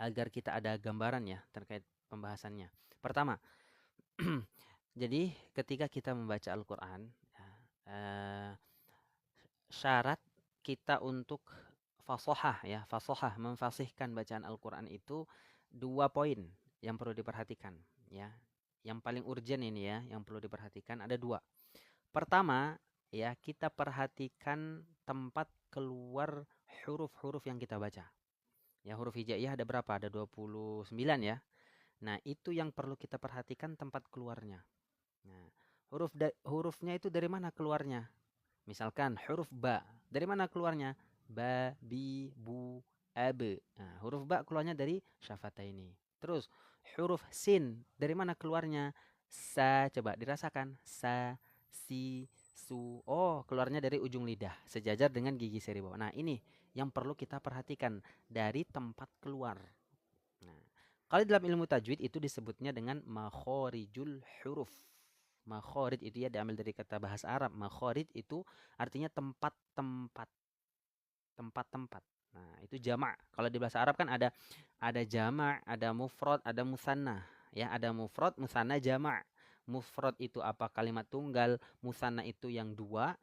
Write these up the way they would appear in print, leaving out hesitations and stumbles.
agar kita ada gambaran ya terkait pembahasannya. Pertama, jadi ketika kita membaca Al-Qur'an, ya, eh, syarat kita untuk fasohah ya, fasohah memfasihkan bacaan Al-Qur'an itu 2 poin yang perlu diperhatikan ya. Yang paling urgent ini ya, yang perlu diperhatikan ada 2. Pertama, ya kita perhatikan tempat keluar huruf-huruf yang kita baca. Ya, huruf hijaiyah ada berapa? Ada 29 ya. Nah, itu yang perlu kita perhatikan tempat keluarnya. Nah, hurufnya itu dari mana keluarnya? Misalkan huruf ba, dari mana keluarnya? Ba, bi, bu, ab. Nah, huruf ba keluarnya dari syafataini. Terus huruf sin, dari mana keluarnya? Sa, coba dirasakan. Sa, si, su. Oh, keluarnya dari ujung lidah, sejajar dengan gigi seri bawah. Nah, ini yang perlu kita perhatikan dari tempat keluar. Nah, kalau dalam ilmu tajwid itu disebutnya dengan makhorijul huruf. Makhorid itu ya diambil dari kata bahasa Arab. Makhorid itu artinya tempat-tempat. Tempat-tempat. Nah, itu jamak. Kalau di bahasa Arab kan ada jamak, ada mufrad, ada musanna. Ya, ada mufrad, musanna, jamak. Mufrad itu apa? Kalimat tunggal. Musanna itu yang 2.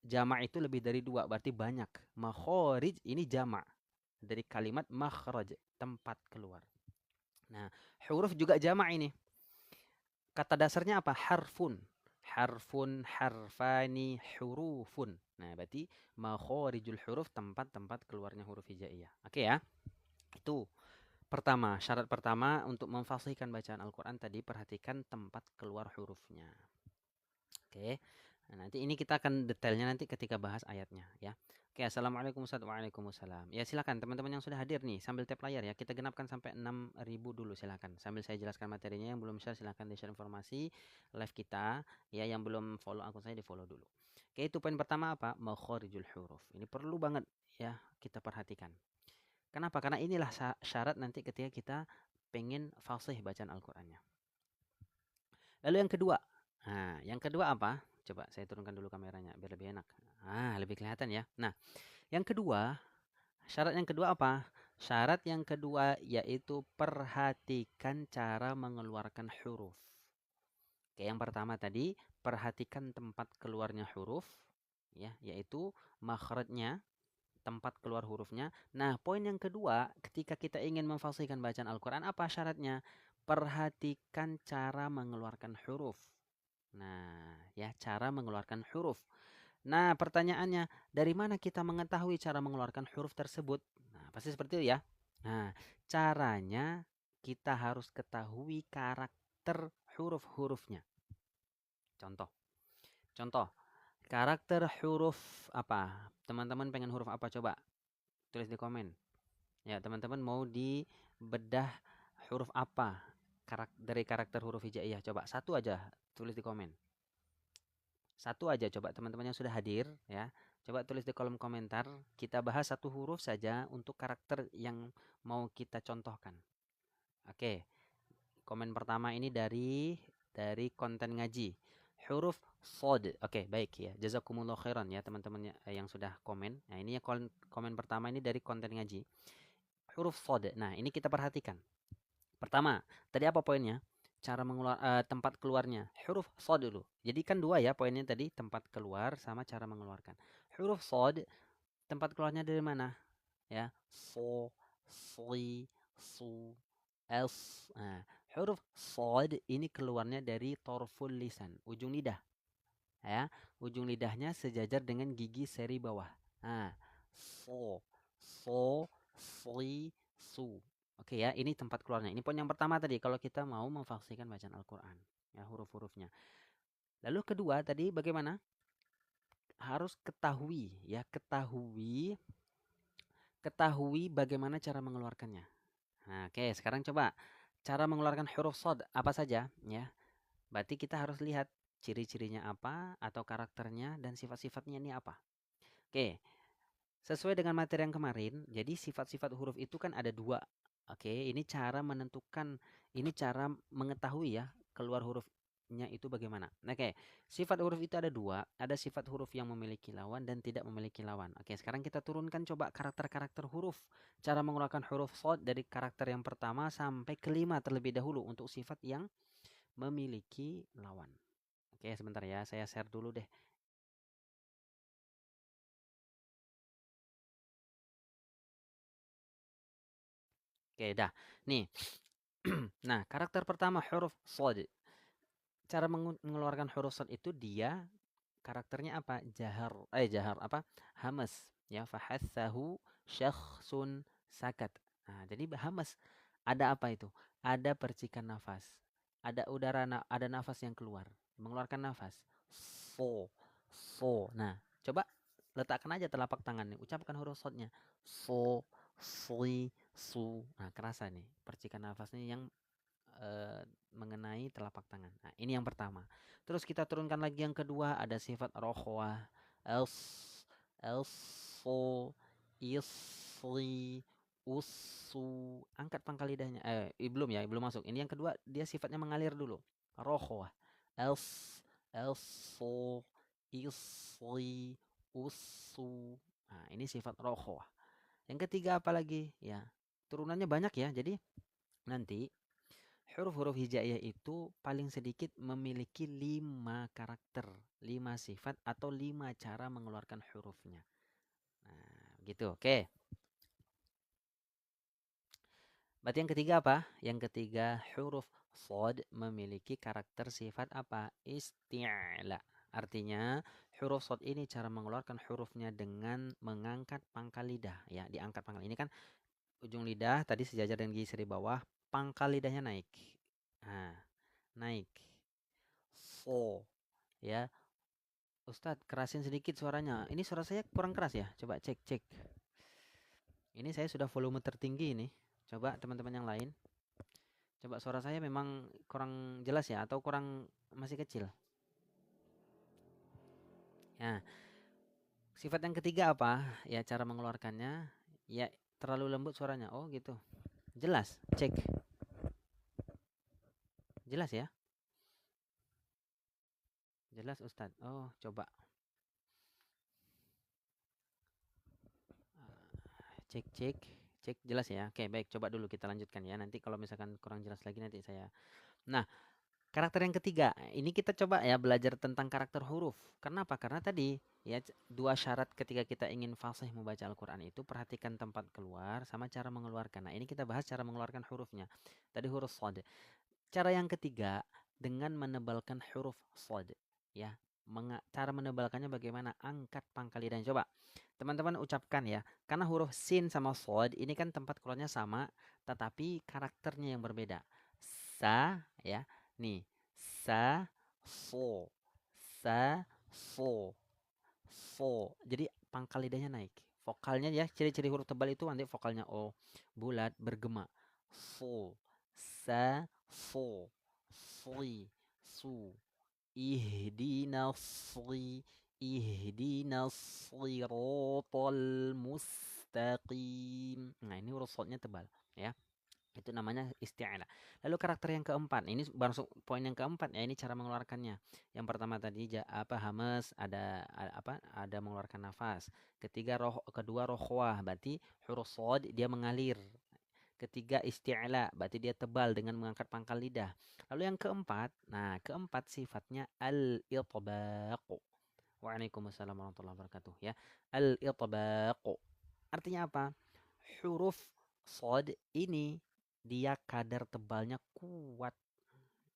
Jamak itu lebih dari 2, berarti banyak. Makhorij ini jamak. Dari kalimat makhraj, tempat keluar. Nah, huruf juga jamak ini. Kata dasarnya apa? Harfun. Harfun, harfani, hurufun. Nah, berarti makhorijul huruf, tempat-tempat keluarnya huruf hijaiyah. Oke ya? Itu pertama, syarat pertama untuk memfasihkan bacaan Al-Qur'an tadi perhatikan tempat keluar hurufnya. Oke. Nah, nanti ini kita akan detailnya nanti ketika bahas ayatnya ya. Oke, assalamualaikum Ustaz. Waalaikumsalam. Ya silakan teman-teman yang sudah hadir nih sambil tap layar ya. Kita genapkan sampai 6.000 dulu silakan. Sambil saya jelaskan materinya, yang belum share silakan di-share informasi live kita ya, yang belum follow akun saya di-follow dulu. Oke, itu poin pertama apa? Makhorijul huruf. Ini perlu banget ya kita perhatikan. Kenapa? Karena inilah syarat nanti ketika kita pengen fasih bacaan Al-Qur'annya. Lalu yang kedua. Nah, yang kedua apa? Coba saya turunkan dulu kameranya biar lebih enak. Ah, lebih kelihatan ya. Nah, yang kedua, syarat yang kedua apa? Syarat yang kedua yaitu perhatikan cara mengeluarkan huruf. Oke, yang pertama tadi perhatikan tempat keluarnya huruf ya, yaitu makhrajnya, tempat keluar hurufnya. Nah, poin yang kedua, ketika kita ingin memfasihkan bacaan Al-Qur'an apa syaratnya? Perhatikan cara mengeluarkan huruf. Nah, ya cara mengeluarkan huruf. Nah, pertanyaannya, dari mana kita mengetahui cara mengeluarkan huruf tersebut? Nah, pasti seperti itu ya. Nah, caranya kita harus ketahui karakter huruf-hurufnya. Contoh. Contoh, karakter huruf apa? Teman-teman pengen huruf apa coba? Tulis di komen. Ya, teman-teman mau dibedah huruf apa? Dari karakter huruf hijaiyah. Coba satu aja tulis di komen. Satu aja coba teman-teman yang sudah hadir ya. Coba tulis di kolom komentar. Kita bahas satu huruf saja untuk karakter yang mau kita contohkan. Oke. Komen pertama ini dari konten ngaji. Huruf sod. Oke, baik ya. Jazakumullah khairan ya teman-teman yang sudah komen. Nah, ini ya komen pertama ini dari konten ngaji. Huruf sod. Nah, ini kita perhatikan. Pertama, tadi apa poinnya? Cara tempat keluarnya. Huruf sod dulu. Jadi kan 2 ya poinnya tadi, tempat keluar sama cara mengeluarkan. Huruf sod, tempat keluarnya dari mana? Ya, so, si, su, s. Nah, huruf sod ini keluarnya dari torful lisan, ujung lidah. Ya, ujung lidahnya sejajar dengan gigi seri bawah. Nah, so, so, si, su. Oke ya, ini tempat keluarnya. Ini poin yang pertama tadi kalau kita mau memfasihkan bacaan Al-Qur'an, ya huruf-hurufnya. Lalu kedua tadi bagaimana? Harus ketahui ya, ketahui bagaimana cara mengeluarkannya. Nah, oke, sekarang coba cara mengeluarkan huruf shad apa saja ya. Berarti kita harus lihat ciri-cirinya apa atau karakternya dan sifat-sifatnya ini apa. Oke, sesuai dengan materi yang kemarin, jadi sifat-sifat huruf itu kan ada 2. Oke, ini cara menentukan, ini cara mengetahui ya keluar huruf sifat-sifatnya itu bagaimana. Oke, sifat huruf itu ada dua. Ada sifat huruf yang memiliki lawan dan tidak memiliki lawan. Oke, sekarang kita turunkan coba karakter-karakter huruf. Cara mengeluarkan huruf shad dari karakter yang pertama sampai kelima terlebih dahulu untuk sifat yang memiliki lawan. Oke, sebentar ya, saya share dulu deh. Oke, dah. Nih. Nah, karakter pertama huruf shad. Cara mengeluarkan huruf shad itu dia karakternya apa? Jahar apa? Hamas, ya, fahatsahu syakhsun sakat. Nah, jadi hamas. Ada apa itu? Ada percikan nafas. Ada udara, ada nafas yang keluar, mengeluarkan nafas. So, so. Nah, coba letakkan aja telapak tangan nih, ucapkan huruf shadnya. So, sli, su. Nah, kerasa nih percikan nafasnya yang mengenai telapak tangan. Nah, ini yang pertama. Terus kita turunkan lagi yang kedua, ada sifat rokhwah. Els, elso, isli, usu. Angkat pangkal lidahnya. Belum ya, belum masuk. Ini yang kedua, dia sifatnya mengalir dulu. Rokhwah. Els, elso, isli, usu. Nah, ini sifat rokhwah. Yang ketiga apa lagi? Ya, turunannya banyak ya. Jadi nanti huruf-huruf hijaiyah itu paling sedikit memiliki 5 karakter, 5 sifat atau 5 cara mengeluarkan hurufnya. Nah, gitu. Oke. Berarti yang ketiga apa? Yang ketiga, huruf shad memiliki karakter sifat apa? Isti'la. Artinya, huruf shad ini cara mengeluarkan hurufnya dengan mengangkat pangkal lidah. Ya, diangkat pangkal. Ini kan ujung lidah tadi sejajar dengan gigi seri bawah, pangkal lidahnya naik. Nah, naik. So, ya. Ustadz, kerasin sedikit suaranya. Ini suara saya kurang keras ya? Coba cek, cek. Ini saya sudah volume tertinggi ini. Coba teman-teman yang lain. Coba suara saya memang kurang jelas ya? Atau kurang masih kecil? Nah, sifat yang ketiga apa? Ya, cara mengeluarkannya. Ya, terlalu lembut suaranya. Oh gitu. Jelas, cek. Jelas ya? Jelas Ustadz. Oh, coba. Cek, cek. Cek jelas ya? Oke, baik. Coba dulu kita lanjutkan ya. Nanti kalau misalkan kurang jelas lagi nanti saya. Nah, karakter yang ketiga, ini kita coba ya belajar tentang karakter huruf. Kenapa? Karena tadi ya dua syarat ketika kita ingin fasih membaca Al-Qur'an itu perhatikan tempat keluar sama cara mengeluarkan. Nah, ini kita bahas cara mengeluarkan hurufnya. Tadi huruf shad. Cara yang ketiga dengan menebalkan huruf shad. Ya, cara menebalkannya bagaimana? Angkat pangkal lidahnya. Coba teman-teman ucapkan ya. Karena huruf sin sama shad ini kan tempat keluarnya sama, tetapi karakternya yang berbeda. Sa ya. Nih, sa, so, sa, so, so. Jadi pangkal lidahnya naik. Vokalnya ya, ciri-ciri huruf tebal itu nanti vokalnya o, bulat, bergema. So, sa, so, sli, su, ihdinas sli, ihdinas siratal mustaqim. Nah, ini huruf shadnya tebal ya. Itu namanya isti'ala. Lalu karakter yang keempat, ini baru poin yang keempat ya, ini cara mengeluarkannya. Yang pertama tadi hamas, ada mengeluarkan nafas. Kedua rohwah, berarti huruf shad dia mengalir. Ketiga isti'ala, berarti dia tebal dengan mengangkat pangkal lidah. Lalu yang keempat, nah keempat sifatnya al-itbaq. Waalaikumsalam warahmatullahi wabarakatuh ya. Al-itbaq. Artinya apa? Huruf shad ini dia kadar tebalnya kuat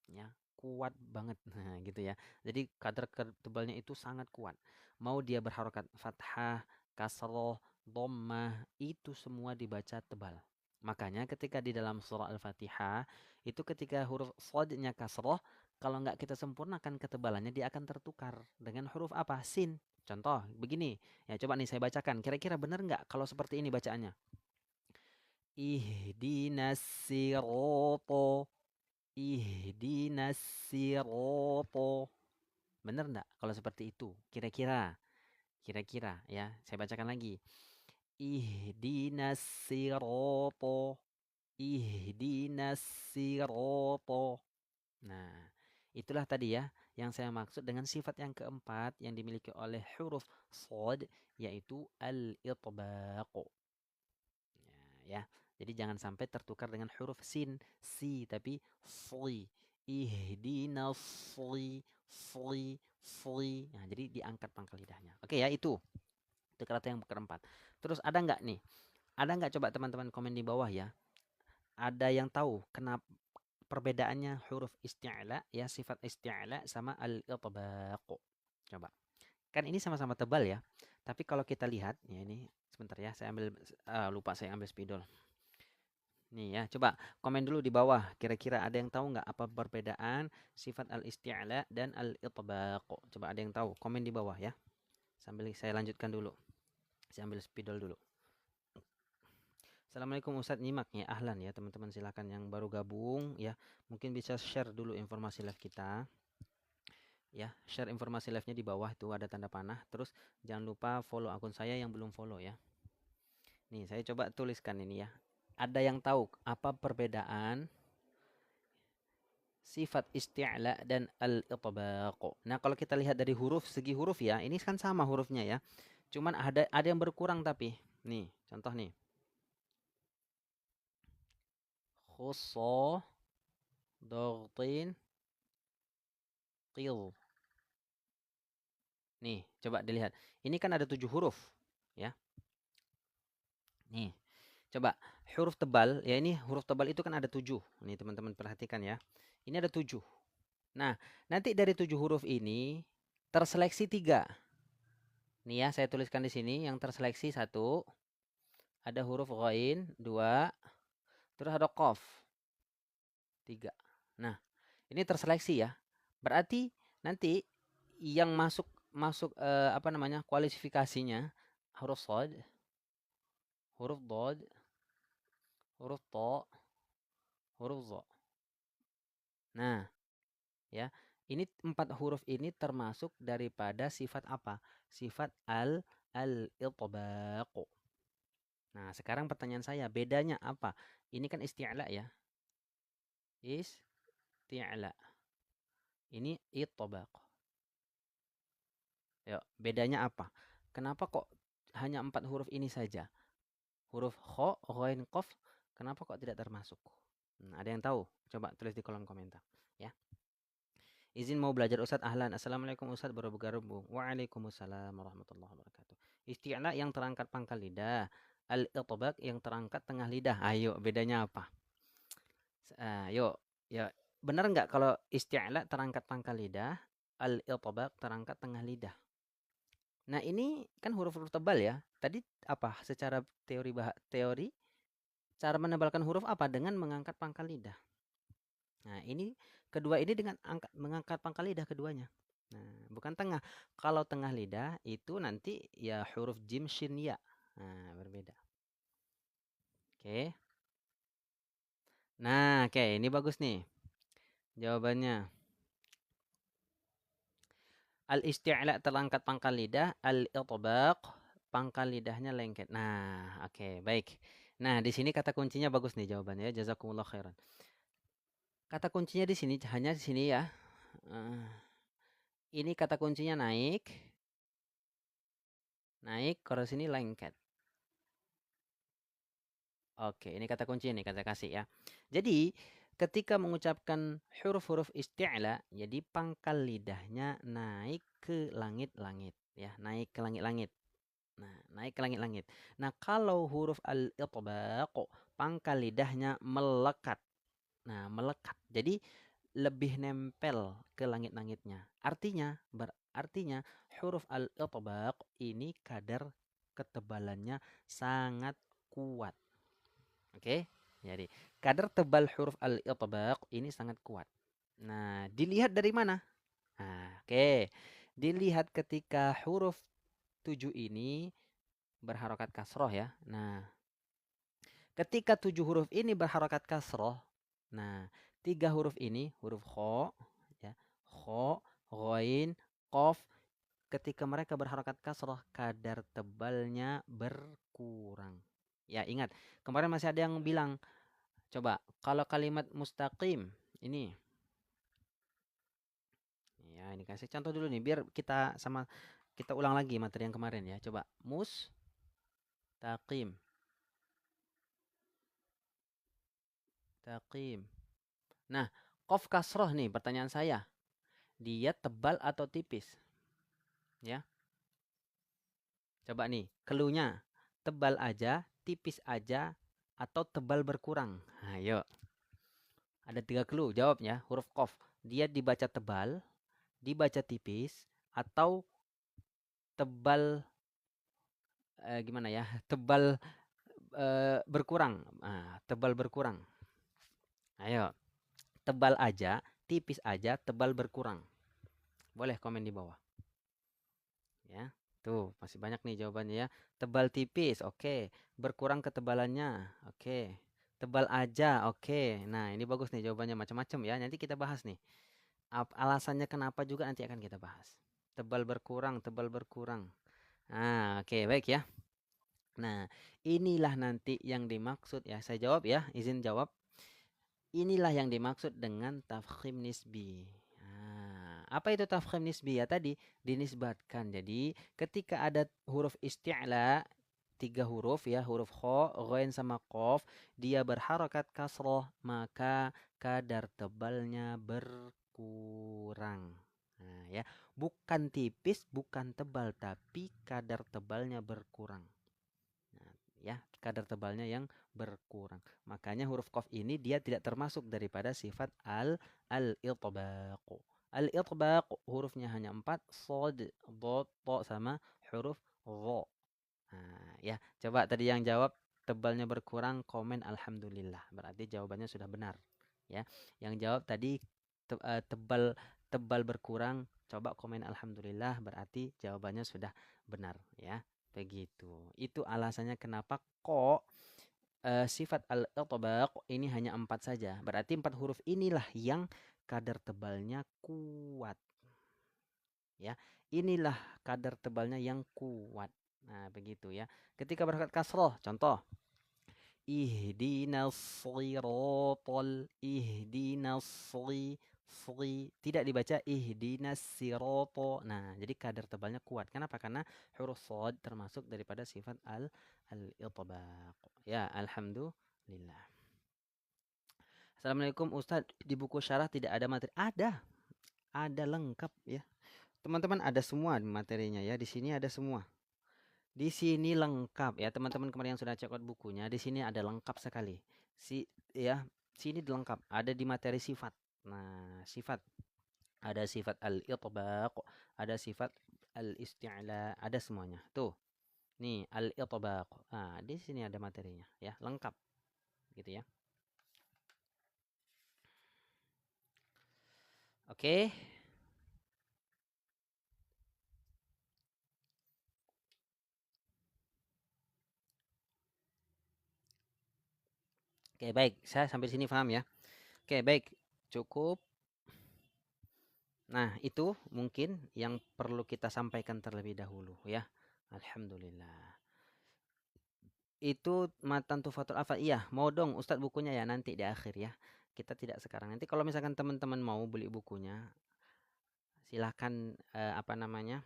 ya, kuat banget. Nah, gitu ya. Jadi kadar tebalnya itu sangat kuat. Mau dia berharokat fathah, kasroh, dhammah, itu semua dibaca tebal. Makanya ketika di dalam surah Al-Fatihah, itu ketika huruf shadnya kasroh, kalau nggak kita sempurnakan ketebalannya, dia akan tertukar dengan huruf apa? Sin. Contoh, begini. Ya, coba nih saya bacakan. Kira-kira benar nggak kalau seperti ini bacaannya? Ihdinas sirata, ihdinas sirata. Benar enggak kalau seperti itu? Kira-kira, kira-kira ya. Saya bacakan lagi. Ihdinas sirata, ihdinas sirata. Nah, Itulah tadi ya yang saya maksud dengan sifat yang keempat yang dimiliki oleh huruf shad, yaitu al-itbaq. Ya. Jadi jangan sampai tertukar dengan huruf sin, si, tapi sli. Ihdinas sli. Nah, jadi diangkat pangkal lidahnya. Oke ya, itu. Itu kata yang keempat. Terus ada nggak nih? Ada nggak, coba teman-teman komen di bawah ya. Ada yang tahu kenapa perbedaannya huruf isti'la ya, sifat isti'la sama al-itbaq? Coba. Kan ini sama-sama tebal ya. Tapi kalau kita lihat, ya ini sebentar ya, saya ambil lupa saya ambil spidol. Nih ya, coba komen dulu di bawah. Kira-kira ada yang tahu nggak apa perbedaan sifat al-isti'la dan al-itbaq? Coba ada yang tahu? Komen di bawah ya. Sambil saya lanjutkan dulu. Saya ambil spidol dulu. Assalamualaikum Ustadz, nyimak ya, ahlan ya teman-teman, silakan yang baru gabung ya. Mungkin bisa share dulu informasi live kita. Ya, share informasi live-nya di bawah itu ada tanda panah. Terus jangan lupa follow akun saya yang belum follow ya. Nih, saya coba tuliskan ini ya. Ada yang tahu apa perbedaan sifat isti'la dan al-itbaq? Nah, kalau kita lihat dari huruf, segi huruf ya, ini kan sama hurufnya ya. Cuman ada yang berkurang tapi. Nih, contoh nih. Khusso dogtin qil. Nih, coba dilihat. Ini kan ada 7 huruf ya. Nih, coba huruf tebal ya, ini huruf tebal itu kan ada 7. Nih teman-teman perhatikan ya. Ini ada 7. Nah, nanti dari 7 huruf ini terseleksi 3. Nih ya, saya tuliskan di sini yang terseleksi 1, ada huruf ghain 2, terus ada qaf 3. Nah, ini terseleksi ya. Berarti nanti yang masuk apa namanya, kualifikasinya huruf shad, huruf dad, huruf ta, huruf za. Nah, ya. Ini 4 huruf ini termasuk daripada sifat apa? Sifat al-itbaq. Nah, sekarang pertanyaan saya, bedanya apa? Ini kan isti'la ya. Isti'la. Ini itbaq. Ya, bedanya apa? Kenapa kok hanya 4 huruf ini saja? Huruf kha, ghain, qaf, kenapa kok tidak termasuk? Ada yang tahu? Coba tulis di kolom komentar ya. Izin mau belajar Ustadz, ahlan. Assalamualaikum Ustadz, baru bergabung. Waalaikumsalam warahmatullahi wabarakatuh. Isti'la yang terangkat pangkal lidah, al-itbaq yang terangkat tengah lidah. Ayo, bedanya apa? Yuk, ya, benar nggak kalau isti'la terangkat pangkal lidah, al-itbaq terangkat tengah lidah? Nah, ini kan huruf-huruf tebal ya. Tadi apa? Secara teori cara menebalkan huruf apa? Dengan mengangkat pangkal lidah. Nah, ini kedua ini dengan mengangkat pangkal lidah keduanya. Nah, bukan tengah. Kalau tengah lidah itu nanti ya huruf jim shin ya. Nah, berbeda. Oke. Nah, oke, ini bagus nih jawabannya. Al-isti'la terangkat pangkal lidah, al-itbaq pangkal lidahnya lengket. Nah, oke, baik. Nah, di sini kata kuncinya bagus nih jawabannya. Jazakumullah khairan. Kata kuncinya di sini hanya di sini ya. Ini kata kuncinya naik. Naik, kalau sini lengket. Oke, ini kata kunci nih, kata kasih ya. Jadi, ketika mengucapkan huruf-huruf isti'la, jadi pangkal lidahnya naik ke langit-langit ya, naik ke langit-langit. Nah, naik ke langit-langit. Nah, kalau huruf al-itbaq, pangkal lidahnya melekat. Nah, melekat. Jadi lebih nempel ke langit-langitnya. Artinya huruf al-itbaq ini kadar ketebalannya sangat kuat. Oke? Jadi kadar tebal huruf al-itbaq ini sangat kuat. Nah, dilihat dari mana? Nah, oke. Dilihat ketika huruf 7 ini berharokat kasroh ya. Nah, ketika 7 huruf ini berharokat kasroh, nah, 3 huruf ini, huruf kha, ya, kha, ghain, qaf, ketika mereka berharokat kasroh, kadar tebalnya berkurang. Ya, ingat, kemarin masih ada yang bilang, coba, kalau kalimat mustaqim, ini, Nah, ini kasih contoh dulu nih, biar kita ulang lagi materi yang kemarin ya. Coba mustaqim. Taqim. Nah, qaf kasroh nih pertanyaan saya. Dia tebal atau tipis? Ya. Coba nih, clue-nya. Tebal aja, tipis aja, atau tebal berkurang? Ayo. Ada 3 clue, jawabnya. Huruf qaf. Dia dibaca tebal, dibaca tipis, atau tebal gimana ya? Tebal berkurang. Tebal berkurang. Ayo. Tebal aja, tipis aja, tebal berkurang. Boleh komen di bawah. Ya. Tuh, masih banyak nih jawabannya ya. Tebal tipis, oke. Berkurang ketebalannya, oke. Tebal aja, oke. Nah, ini bagus nih jawabannya, macam-macam ya. Nanti kita bahas nih. Alasannya kenapa juga nanti akan kita bahas. Tebal berkurang, tebal berkurang. Nah, oke, baik ya. Nah, inilah nanti yang dimaksud ya. Saya jawab ya, izin jawab. Inilah yang dimaksud dengan tafkhim nisbi. Apa itu tafkhim nisbi? Ya tadi dinisbatkan. Jadi ketika ada huruf isti'la, 3 huruf ya, huruf kha, ghain sama qaf, dia berharakat kasroh, maka kadar tebalnya berkurang. Nah, ya, bukan tipis, bukan tebal, tapi kadar tebalnya berkurang. Nah, ya, kadar tebalnya yang berkurang. Makanya huruf qaf ini dia tidak termasuk daripada sifat al-itbaq. Al-itbaq hurufnya hanya 4, shad, dad, ta sama huruf dha. Nah, ya, coba tadi yang jawab tebalnya berkurang komen alhamdulillah. Berarti jawabannya sudah benar, ya. Yang jawab tadi tebal tebal berkurang, coba komen alhamdulillah, berarti jawabannya sudah benar, ya. Begitu. Itu alasannya kenapa kok sifat al-itbaq ini hanya 4 saja. Berarti 4 huruf inilah yang kadar tebalnya kuat. Ya, inilah kadar tebalnya yang kuat. Nah, begitu ya. Ketika berharakat kasroh, contoh. Ihdinas siratal, tidak dibaca ihdinas sirato. Nah, jadi kadar tebalnya kuat. Kenapa? Karena huruf shad termasuk daripada sifat al-itbaq. Ya, alhamdulillah. Assalamualaikum Ustadz, di buku syarah tidak ada materi. Ada lengkap ya. Teman-teman ada semua materinya ya. Di sini ada semua. Di sini lengkap ya, teman-teman kemarin yang sudah check out bukunya, di sini ada lengkap sekali. Ya, sini lengkap, ada di materi sifat. Nah, sifat. Ada sifat al-itbaq, ada sifat al-isti'la, ada semuanya. Tuh. Nih, al-itbaq. Nah, di sini ada materinya ya, lengkap. Gitu ya. Oke. Oke, baik. Saya sampai sini paham ya. Oke, baik. Cukup. Nah, itu mungkin yang perlu kita sampaikan terlebih dahulu ya. Alhamdulillah. Itu matan tufatul afal. Iya, mau dong Ustadz bukunya ya nanti di akhir ya. Kita tidak sekarang. Nanti kalau misalkan teman-teman mau beli bukunya, silahkan apa namanya?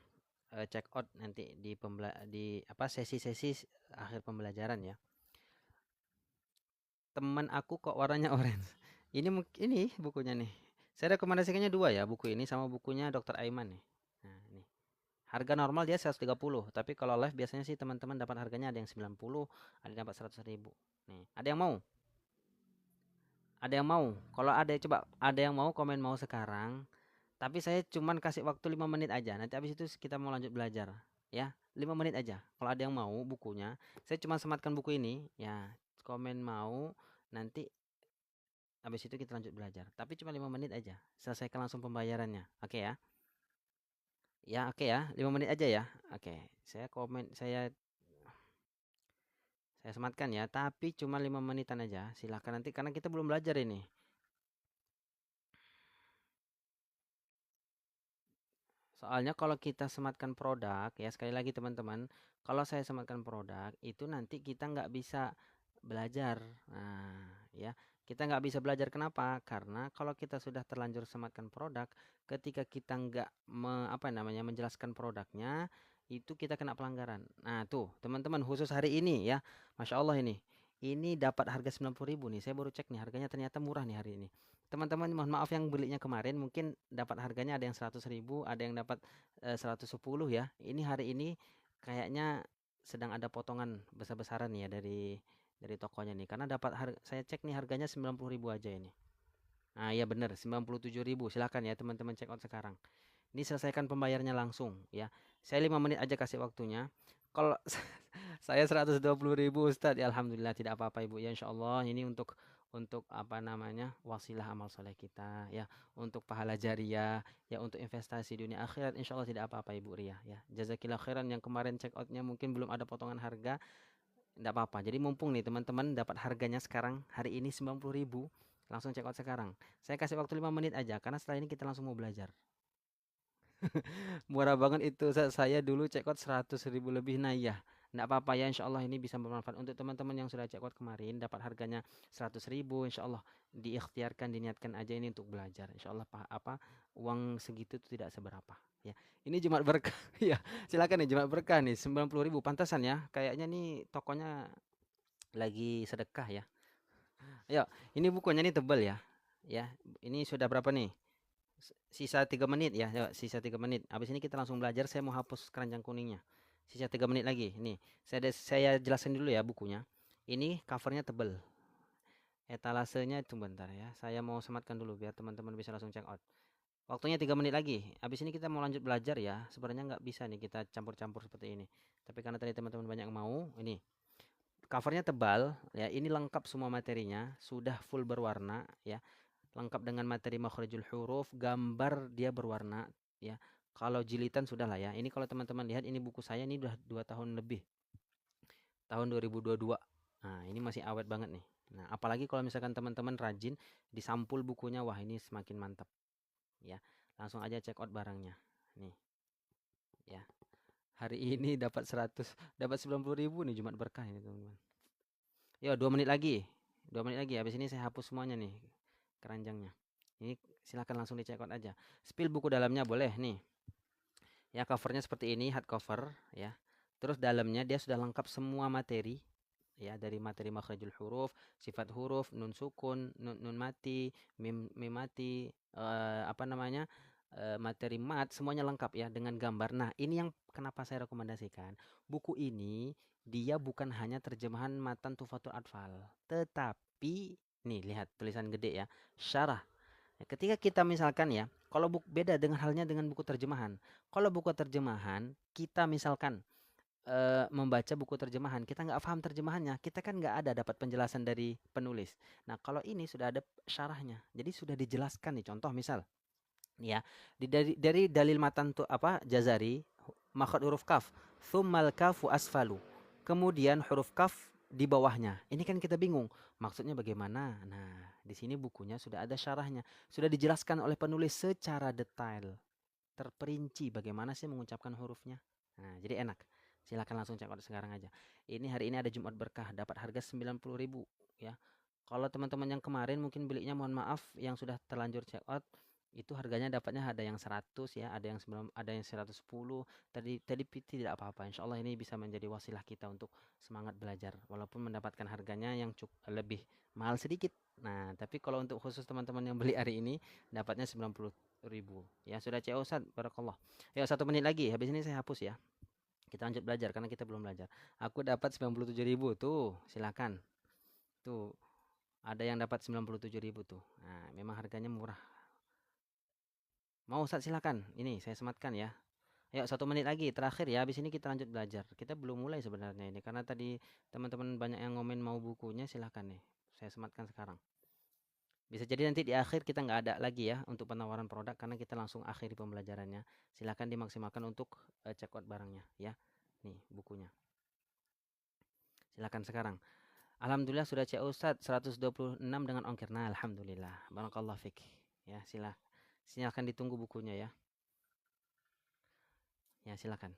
Check out nanti di apa sesi-sesi akhir pembelajaran ya. Teman aku kok warnanya orange. Ini bukunya nih. Saya rekomendasikannya 2 ya, buku ini sama bukunya Dr. Aiman nih. Nah, ini. Harga normal dia 130, tapi kalau live biasanya sih teman-teman dapat harganya ada yang 90, ada yang dapat 100.000. Nih, ada yang mau? Ada yang mau? Kalau ada coba ada yang mau komen mau sekarang. Tapi saya cuman kasih waktu 5 menit aja. Nanti habis itu kita mau lanjut belajar, ya. 5 menit aja. Kalau ada yang mau bukunya, saya cuma sematkan buku ini, ya. Komen mau, nanti habis itu kita lanjut belajar. Tapi cuma 5 menit aja. Selesaikan langsung pembayarannya. Oke ya? Ya, oke ya. 5 menit aja ya. Oke. Saya sematkan ya, tapi cuma 5 menitan aja. Silahkan nanti karena kita belum belajar ini. Soalnya kalau kita sematkan produk, ya sekali lagi teman-teman, kalau saya sematkan produk, itu nanti kita nggak bisa belajar. Nah, ya. Kita nggak bisa belajar kenapa? Karena kalau kita sudah terlanjur sematkan produk, ketika kita nggak apa namanya menjelaskan produknya, itu kita kena pelanggaran. Nah tuh teman-teman khusus hari ini ya, Masya Allah ini dapat harga 90.000 nih. Saya baru cek nih harganya ternyata murah nih hari ini. Teman-teman mohon maaf yang belinya kemarin mungkin dapat harganya ada yang 100.000, ada yang dapat 110 ya. Ini hari ini kayaknya sedang ada potongan besar-besaran nih ya dari tokonya nih karena dapat saya cek nih harganya 90.000 aja ini. Nah, iya bener 97.000. Silakan ya teman-teman check out sekarang. Ini selesaikan pembayarnya langsung ya. Saya 5 menit aja kasih waktunya. Kalau saya 120.000 Ustadz, ya alhamdulillah tidak apa-apa Ibu ya insyaallah ini untuk apa namanya wasilah amal soleh kita ya, untuk pahala jariah ya, untuk investasi dunia akhirat insyaallah tidak apa-apa Ibu Ria ya. Jazakillah khairan yang kemarin check outnya mungkin belum ada potongan harga. Enggak apa-apa. Jadi mumpung nih teman-teman dapat harganya sekarang hari ini 90.000, langsung check out sekarang. Saya kasih waktu 5 menit aja karena setelah ini kita langsung mau belajar. Murah banget itu. Saya dulu check out 100.000 lebih. Nah iya, enggak apa-apa ya insya Allah ini bisa bermanfaat untuk teman-teman yang sudah check out kemarin dapat harganya 100.000 insya Allah diikhtiarkan diniatkan aja ini untuk belajar. Insya Allah apa uang segitu itu tidak seberapa ya. Ini Jumat berkah ya. Silakan nih Jumat berkah nih 90.000 pantasan ya. Kayaknya nih tokonya lagi sedekah ya. Ayo, ini bukunya nih tebal ya. Ya, ini sudah berapa nih? Sisa 3 menit ya. Yuk, sisa 3 menit. Habis ini kita langsung belajar. Saya mau hapus keranjang kuningnya. Sisa 3 menit lagi. Nih, saya jelaskan dulu ya bukunya. Ini covernya tebal. Etalasenya itu bentar ya. Saya mau sematkan dulu biar teman-teman bisa langsung check out. Waktunya 3 menit lagi. Habis ini kita mau lanjut belajar ya. Sebenarnya nggak bisa nih kita campur-campur seperti ini. Tapi karena tadi teman-teman banyak yang mau, ini covernya tebal ya. Ini lengkap semua materinya, sudah full berwarna ya. Lengkap dengan materi makhrijul huruf, gambar dia berwarna ya. Kalau jilitan sudah lah ya. Ini kalau teman-teman lihat ini buku saya ini udah 2 tahun lebih. Tahun 2022. Nah, ini masih awet banget nih. Nah, apalagi kalau misalkan teman-teman rajin disampul bukunya, wah ini semakin mantap ya. Langsung aja check out barangnya. Nih ya. Hari ini dapat 90.000 nih Jumat berkah ini teman-teman. Yo, 2 menit lagi. 2 menit lagi. Habis ini saya hapus semuanya nih keranjangnya. Ini silakan langsung di check out aja. Spill buku dalamnya boleh nih. Ya, covernya seperti ini, hardcover ya. Terus dalamnya dia sudah lengkap semua materi ya, dari materi makhrijul huruf, sifat huruf, nun sukun, nun mati, mim mati, apa namanya? Materi mat semuanya lengkap ya dengan gambar. Nah, ini yang kenapa saya rekomendasikan. Buku ini dia bukan hanya terjemahan matan Tufatul Atfal, tetapi nih lihat tulisan gede ya, syarah. Ya, ketika kita misalkan ya, kalau beda dengan halnya dengan buku terjemahan. Kalau buku terjemahan, kita misalkan membaca buku terjemahan, kita nggak paham terjemahannya, kita kan nggak ada dapat penjelasan dari penulis. Nah, kalau ini sudah ada syarahnya, jadi sudah dijelaskan nih. Contoh misal, ya, dari dalil matan tuh apa Jazari, makhraj huruf kaf, tsummal kafu asfalu. Kemudian huruf kaf di bawahnya. Ini kan kita bingung, maksudnya bagaimana? Nah, di sini bukunya sudah ada syarahnya, sudah dijelaskan oleh penulis secara detail, terperinci bagaimana sih mengucapkan hurufnya. Nah, jadi enak. Silakan langsung check out sekarang aja. Ini hari ini ada Jumat berkah, dapat harga 90.000 ya. Kalau teman-teman yang kemarin mungkin belinya mohon maaf yang sudah terlanjur check out itu harganya dapatnya ada yang 100 ya, ada yang 9, ada yang 110. Tadi tidak apa-apa. Insya Allah ini bisa menjadi wasilah kita untuk semangat belajar walaupun mendapatkan harganya yang cukup lebih mahal sedikit. Nah, tapi kalau untuk khusus teman-teman yang beli hari ini dapatnya 90.000 ya. Sudah CO Ustaz, barakallah. Ya, 1 menit lagi habis ini saya hapus ya. Kita lanjut belajar karena kita belum belajar. Aku dapat 97.000 tuh, silakan. Tuh, ada yang dapat 97.000 tuh. Nah, memang harganya murah. Mau Ustaz silakan. Ini saya sematkan ya. Ayo 1 menit lagi terakhir ya. Habis ini kita lanjut belajar. Kita belum mulai sebenarnya ini karena tadi teman-teman banyak yang ngomen mau bukunya, silakan nih. Saya sematkan sekarang. Bisa jadi nanti di akhir kita nggak ada lagi ya untuk penawaran produk karena kita langsung akhiri pembelajarannya. Silakan dimaksimalkan untuk check out barangnya ya. Nih bukunya. Silakan sekarang. Alhamdulillah sudah CA Ustaz 126 dengan ongkir. Nah, alhamdulillah. Barakallah fik. Ya, silakan ditunggu bukunya ya. Ya, silakan.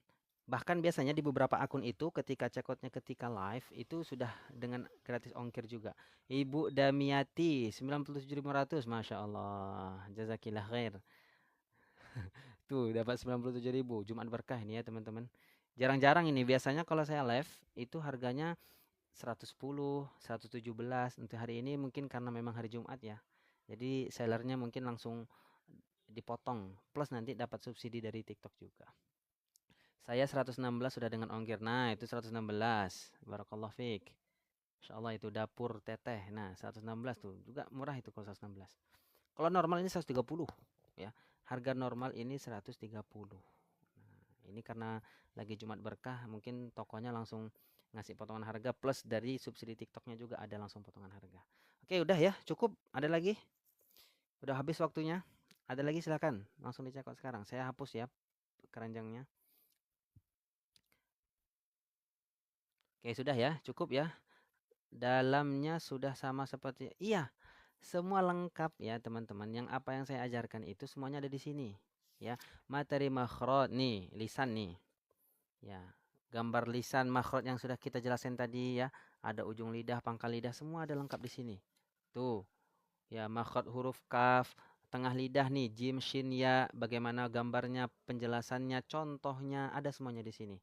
Bahkan biasanya di beberapa akun itu ketika checkoutnya ketika live itu sudah dengan gratis ongkir juga. Ibu Damiati 97.500, Masya Allah. Jazakillah khair. Tuh dapat 97.000. Jumat berkah ini ya teman-teman. Jarang-jarang ini biasanya kalau saya live itu harganya 110, 117. Untuk hari ini mungkin karena memang hari Jumat ya. Jadi sellernya mungkin langsung dipotong. Plus nanti dapat subsidi dari TikTok juga. Saya 116 sudah dengan ongkir. Nah, itu 116. Barakallah fiik. Insyaallah itu dapur teteh. Nah, 116 tuh. Juga murah itu kalau 116. Kalau normal ini 130 ya. Harga normal ini 130. Nah, ini karena lagi Jumat berkah, mungkin tokonya langsung ngasih potongan harga plus dari subsidi TikToknya juga ada langsung potongan harga. Oke, udah ya, cukup. Ada lagi? Udah habis waktunya. Ada lagi silakan, langsung dicek sekarang. Saya hapus ya keranjangnya. Oke, sudah ya, cukup ya. Dalamnya sudah sama seperti iya, semua lengkap ya teman-teman. Yang apa yang saya ajarkan itu semuanya ada di sini. Ya, materi makhraj nih, lisan nih. Ya, gambar lisan makhraj yang sudah kita jelasin tadi ya. Ada ujung lidah, pangkal lidah, semua ada lengkap di sini. Tuh, ya makhraj huruf kaf, tengah lidah nih, jim, shin, ya, bagaimana gambarnya, penjelasannya, contohnya, ada semuanya di sini.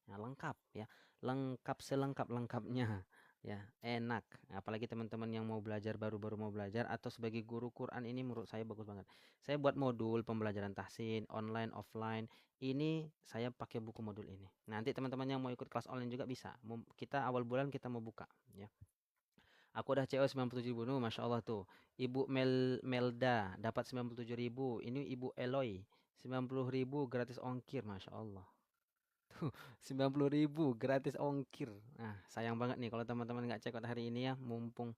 Nah, lengkap ya. Lengkap selengkap-lengkapnya. Ya, enak. Apalagi teman-teman yang mau belajar baru-baru mau belajar atau sebagai guru Quran ini menurut saya bagus banget. Saya buat modul pembelajaran tahsin online, offline. Ini saya pakai buku modul ini. Nanti teman-teman yang mau ikut kelas online juga bisa. Kita awal bulan kita mau buka ya. Aku udah CO 97.000 nu, Masya Allah tuh. Ibu Melda dapat 97.000. Ini Ibu Eloy 90.000 gratis ongkir, Masya Allah. Tuh, 90.000 gratis ongkir. Nah, sayang banget nih kalau teman-teman nggak check out hari ini ya, mumpung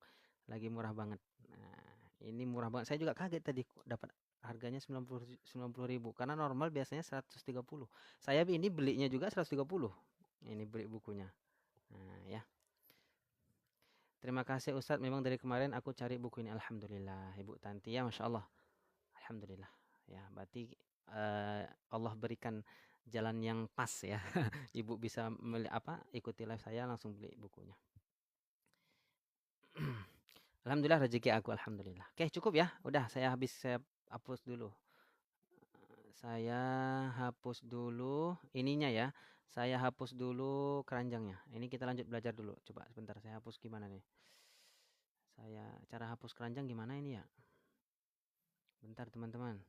lagi murah banget. Nah, ini murah banget. Saya juga kaget tadi dapat harganya 90.000 karena normal biasanya 130. Saya ini belinya juga 130. Ini beli bukunya. Nah, ya. Terima kasih Ustadz. Memang dari kemarin aku cari buku ini. Alhamdulillah. Ibu Tanti ya, Masya Allah. Alhamdulillah. Ya, berarti Allah berikan jalan yang pas ya. Ibu bisa ikuti live saya langsung beli bukunya. Alhamdulillah rezeki aku, alhamdulillah. Oke, cukup ya. Udah, saya hapus dulu. Saya hapus dulu ininya ya. Saya hapus dulu keranjangnya. Ini kita lanjut belajar dulu. Coba sebentar saya hapus gimana nih. Cara hapus keranjang gimana ini ya? Bentar teman-teman.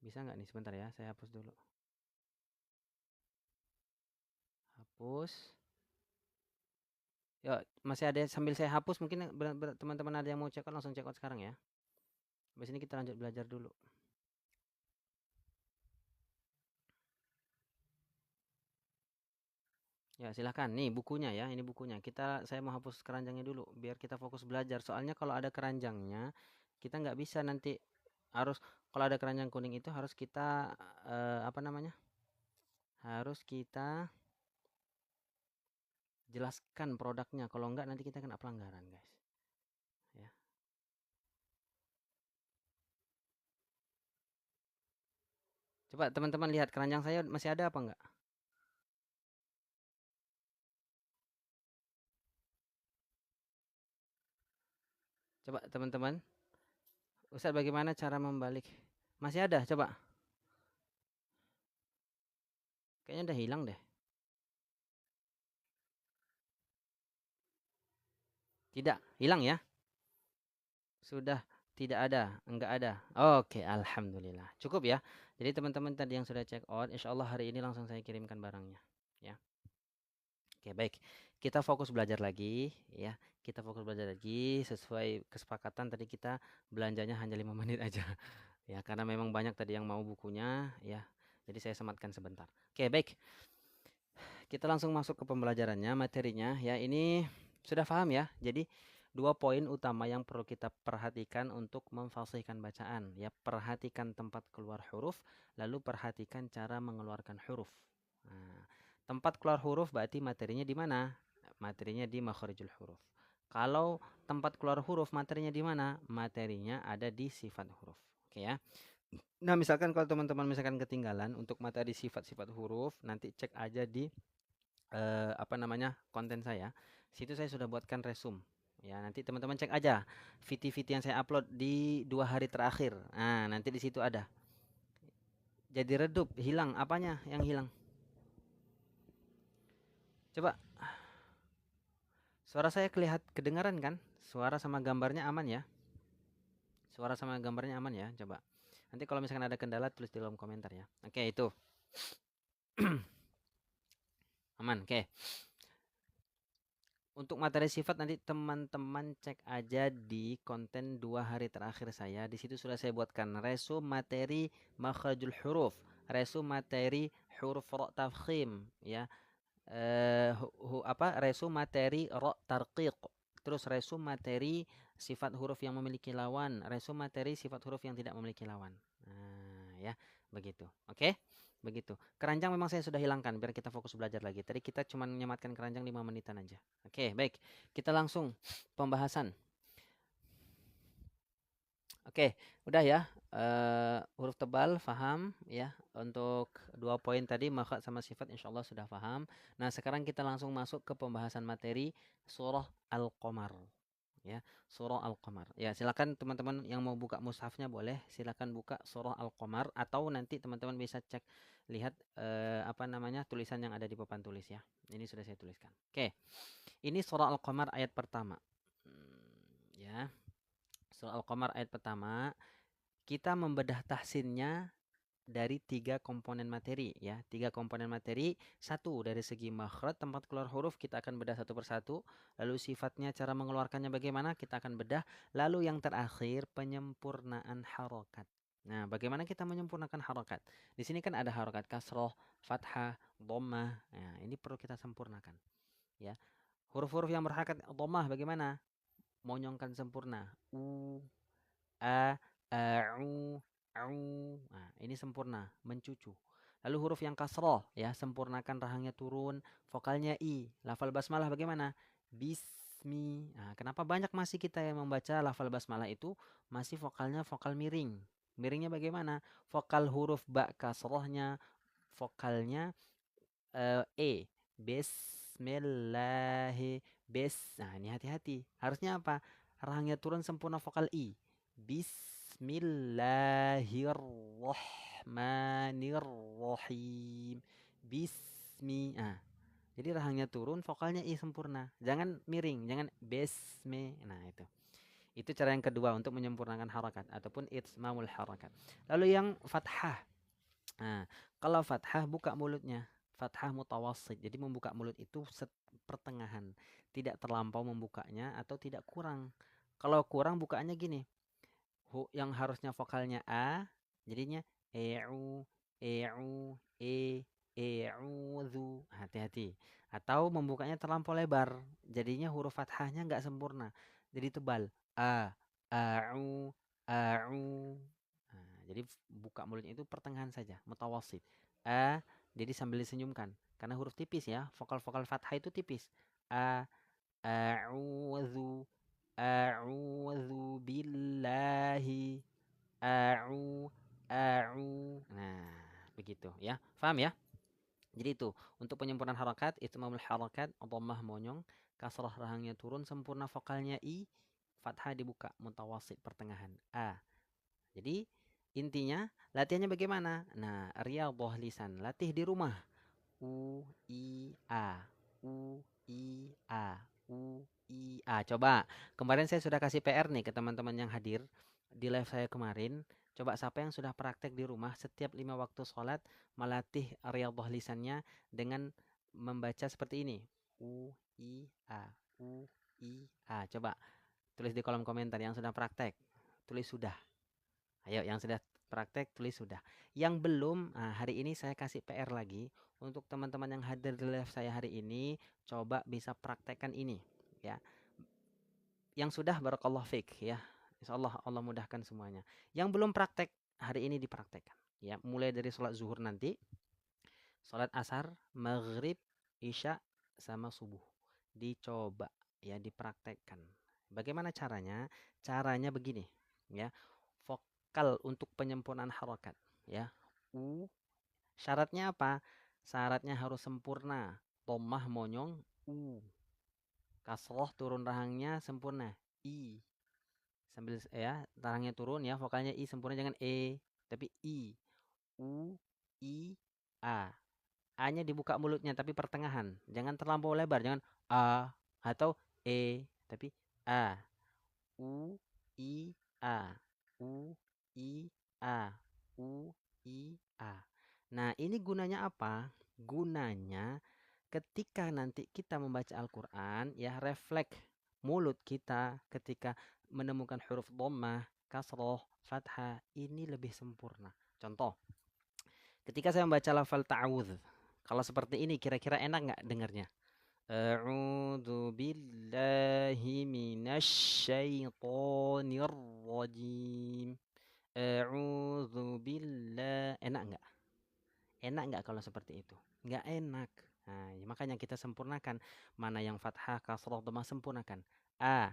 Bisa nggak nih sebentar ya, saya hapus dulu. Hapus. Ya, masih ada sambil saya hapus mungkin teman-teman ada yang mau check out langsung check out sekarang ya. Habis ini kita lanjut belajar dulu. Ya, silahkan. Nih bukunya ya, ini bukunya. Saya mau hapus keranjangnya dulu biar kita fokus belajar. Soalnya kalau ada keranjangnya, kita nggak bisa nanti harus kalau ada keranjang kuning itu harus kita apa namanya? Harus kita jelaskan produknya. Kalau enggak nanti kita kena pelanggaran, guys. Ya. Coba teman-teman lihat keranjang saya masih ada apa enggak? Coba teman-teman. Ustaz bagaimana cara membalik? Masih ada, coba. Kayaknya udah hilang deh. Tidak, hilang ya. Sudah tidak ada, enggak ada. Oke, alhamdulillah. Cukup ya. Jadi teman-teman tadi yang sudah check out, insya Allah hari ini langsung saya kirimkan barangnya. Ya. Oke, baik. Kita fokus belajar lagi, ya. Kita fokus belajar lagi sesuai kesepakatan tadi kita belanjanya hanya 5 menit aja. Ya, karena memang banyak tadi yang mau bukunya, ya. Jadi saya sematkan sebentar. Oke, baik. Kita langsung masuk ke pembelajarannya, materinya. Ya, ini sudah paham ya. Jadi dua poin utama yang perlu kita perhatikan untuk memfasihkan bacaan. Ya, perhatikan tempat keluar huruf, lalu perhatikan cara mengeluarkan huruf. Nah, tempat keluar huruf berarti materinya di mana? Materinya di makharijul huruf. Kalau tempat keluar huruf materinya di mana? Materinya ada di sifat huruf. Oke ya. Nah, misalkan kalau teman-teman misalkan ketinggalan untuk materi sifat-sifat huruf, nanti cek aja di apa namanya konten saya. Situ saya sudah buatkan resume. Ya, nanti teman-teman cek aja VT-VT yang saya upload di 2 hari terakhir. Nah, nanti di situ ada. Jadi redup, hilang apanya yang hilang? Coba, suara saya kedengaran kan? Suara sama gambarnya aman ya? Suara sama gambarnya aman ya? Coba. Nanti kalau misalkan ada kendala tulis di kolom komentar ya. Oke, itu. Aman, oke. Untuk materi sifat nanti teman-teman cek aja di konten 2 hari terakhir saya. Di situ sudah saya buatkan resume materi makhrajul huruf, resume materi huruf ro tafkhim, ya. Resume materi ro tarqiq. Terus resume materi sifat huruf yang memiliki lawan, resume materi sifat huruf yang tidak memiliki lawan. Nah, ya, begitu. Oke? Begitu. Keranjang memang saya sudah hilangkan biar kita fokus belajar lagi. Tadi kita cuma menyematkan keranjang 5 menitan aja. Oke, baik. Kita langsung pembahasan. Oke, udah ya. Huruf tebal paham ya. Untuk 2 poin tadi makhraj sama sifat insyaallah sudah paham. Nah, sekarang kita langsung masuk ke pembahasan materi surah Al-Qamar. Ya, surah Al-Qamar. Ya, silakan teman-teman yang mau buka mushafnya boleh silakan buka surah Al-Qamar atau nanti teman-teman bisa cek lihat apa namanya tulisan yang ada di papan tulis ya. Ini sudah saya tuliskan. Oke. Ini surah Al-Qamar ayat pertama. Ya. Surah Al-Qamar ayat pertama, kita membedah tahsinnya dari 3 komponen materi ya. 3 komponen materi, satu dari segi makhraj tempat keluar huruf kita akan bedah satu persatu, lalu sifatnya cara mengeluarkannya bagaimana kita akan bedah, lalu yang terakhir penyempurnaan harokat. Nah, bagaimana kita menyempurnakan harokat? Di sini kan ada harokat kasroh, fathah, dhammah. Nah, ini perlu kita sempurnakan ya. Huruf-huruf yang berharakat dhammah bagaimana? Monyongkan sempurna. A, au. Nah, ini sempurna, mencucu. Lalu huruf yang kasroh ya, sempurnakan rahangnya turun, vokalnya i. Lafal basmalah bagaimana? Bismi. Nah, kenapa banyak masih kita yang membaca lafal basmalah itu masih vokalnya vokal miring? Miringnya bagaimana? Vokal huruf ba kasrohnya, vokalnya e. Bismillahi. Nah, ini hati-hati. Harusnya apa? Rahangnya turun sempurna vokal i. Bismillahirrahmanirrahim. Bismi. Nah, jadi rahangnya turun, vokalnya i sempurna. Jangan miring, jangan besme. Nah, itu. Itu cara yang kedua untuk menyempurnakan harakat ataupun itsmamul harakat. Lalu yang fathah. Nah, kalau fathah buka mulutnya. Fathah mutawassit. Jadi membuka mulut itu pertengahan. Tidak terlampau membukanya atau tidak kurang. Kalau kurang bukaannya gini. Yang harusnya vokalnya a jadinya eu, e'udzu. Hati-hati. Atau membukanya terlampau lebar, jadinya huruf fathahnya nggak sempurna. Jadi tebal. A'u, a'u. Nah, jadi buka mulutnya itu pertengahan saja, mutawasid. Jadi sambil disenyumkan. Karena huruf tipis ya, vokal-vokal fathah itu tipis. A'udzu, a'udzu billahi, a'u. Nah, begitu ya. Paham ya? Jadi itu untuk penyempurnaan harakat, itmamul harakat, dhammah monyong, kasrah rahangnya turun, sempurna vokalnya i, fathah dibuka, mutawasid pertengahan a. Jadi intinya latihannya bagaimana? Nah, riyadhah lisan, latih di rumah. U I A, U I A, U I A. Coba, kemarin saya sudah kasih PR nih ke teman-teman yang hadir di live saya kemarin. Coba siapa yang sudah praktek di rumah setiap 5 waktu sholat melatih riyadhah lisannya dengan membaca seperti ini. U I A, U I A. Coba tulis di kolom komentar yang sudah praktek. Tulis sudah. Ayo yang sudah praktek tulis sudah. Yang belum, nah hari ini saya kasih PR lagi untuk teman-teman yang hadir di live saya hari ini, coba bisa praktekkan ini ya. Yang sudah barakallah fik ya. Insyaallah Allah mudahkan semuanya. Yang belum praktek hari ini dipraktekkan ya. Mulai dari sholat zuhur nanti, sholat asar, maghrib, isya sama subuh. Dicoba ya, dipraktekkan. Bagaimana caranya? Caranya begini ya. kal untuk penyempurnaan harokat, ya. U, syaratnya apa? Syaratnya harus sempurna. Dhammah monyong u. Kasroh turun rahangnya sempurna i. Sambil ya, rahangnya turun ya, vokalnya i sempurna, jangan e, tapi i. U, i, a. A-nya dibuka mulutnya tapi pertengahan. Jangan terlampau lebar, jangan a atau e, tapi a. U, I, A. U, I, A. U, I, A. Nah, ini gunanya apa? Gunanya ketika nanti kita membaca Al-Quran, ya refleks mulut kita ketika menemukan huruf dhammah, kasroh, fathah, ini lebih sempurna. Contoh, ketika saya membaca lafal ta'awudz, kalau seperti ini kira-kira enak nggak dengarnya? A'udzu billahi minasyaitonir rajim. A'udzu billah. Enak nggak? Enak nggak kalau seperti itu? Nggak enak. Nah, ya makanya kita sempurnakan. Mana yang fathah, kasrah, dhammah, sempurnakan. A.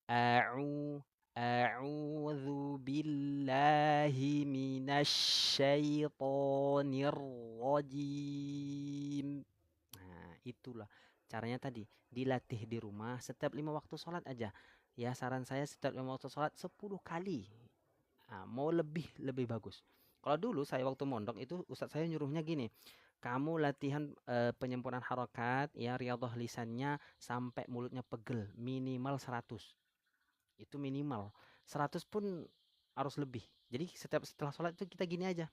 A'u. A'udzu billahi minasyaitonir rajim. Nah, itulah caranya tadi. Dilatih di rumah setiap 5 waktu sholat aja. Ya, saran saya setiap 5 waktu sholat 10 kali. Nah, mau lebih bagus. Kalau dulu saya waktu mondok itu ustadz saya nyuruhnya gini. Kamu latihan penyempurnaan harokat, ya riyadhah lisannya sampai mulutnya pegel, minimal 100. Itu minimal. 100 pun harus lebih. Jadi setelah sholat itu kita gini aja.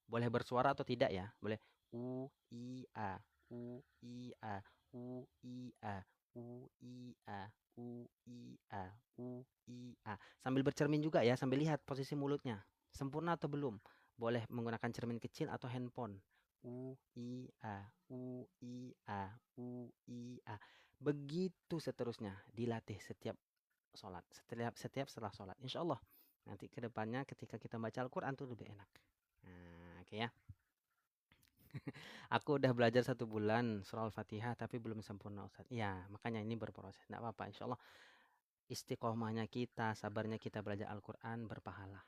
Boleh bersuara atau tidak ya? Boleh u i a u i a u i a u i a u i a u i a. Sambil bercermin juga ya, sambil lihat posisi mulutnya. Sempurna atau belum? Boleh menggunakan cermin kecil atau handphone. U i a u i a u i a. Begitu seterusnya, dilatih setiap sholat, setiap setelah sholat. Insya Allah nanti kedepannya ketika kita baca Al-Quran tuh lebih enak. Nah, oke ya. Aku udah belajar 1 bulan surah Al-Fatihah tapi belum sempurna Ustaz. Ya, makanya ini berproses. Enggak apa-apa, insya Allah istiqomahnya kita, sabarnya kita belajar Al-Quran berpahala.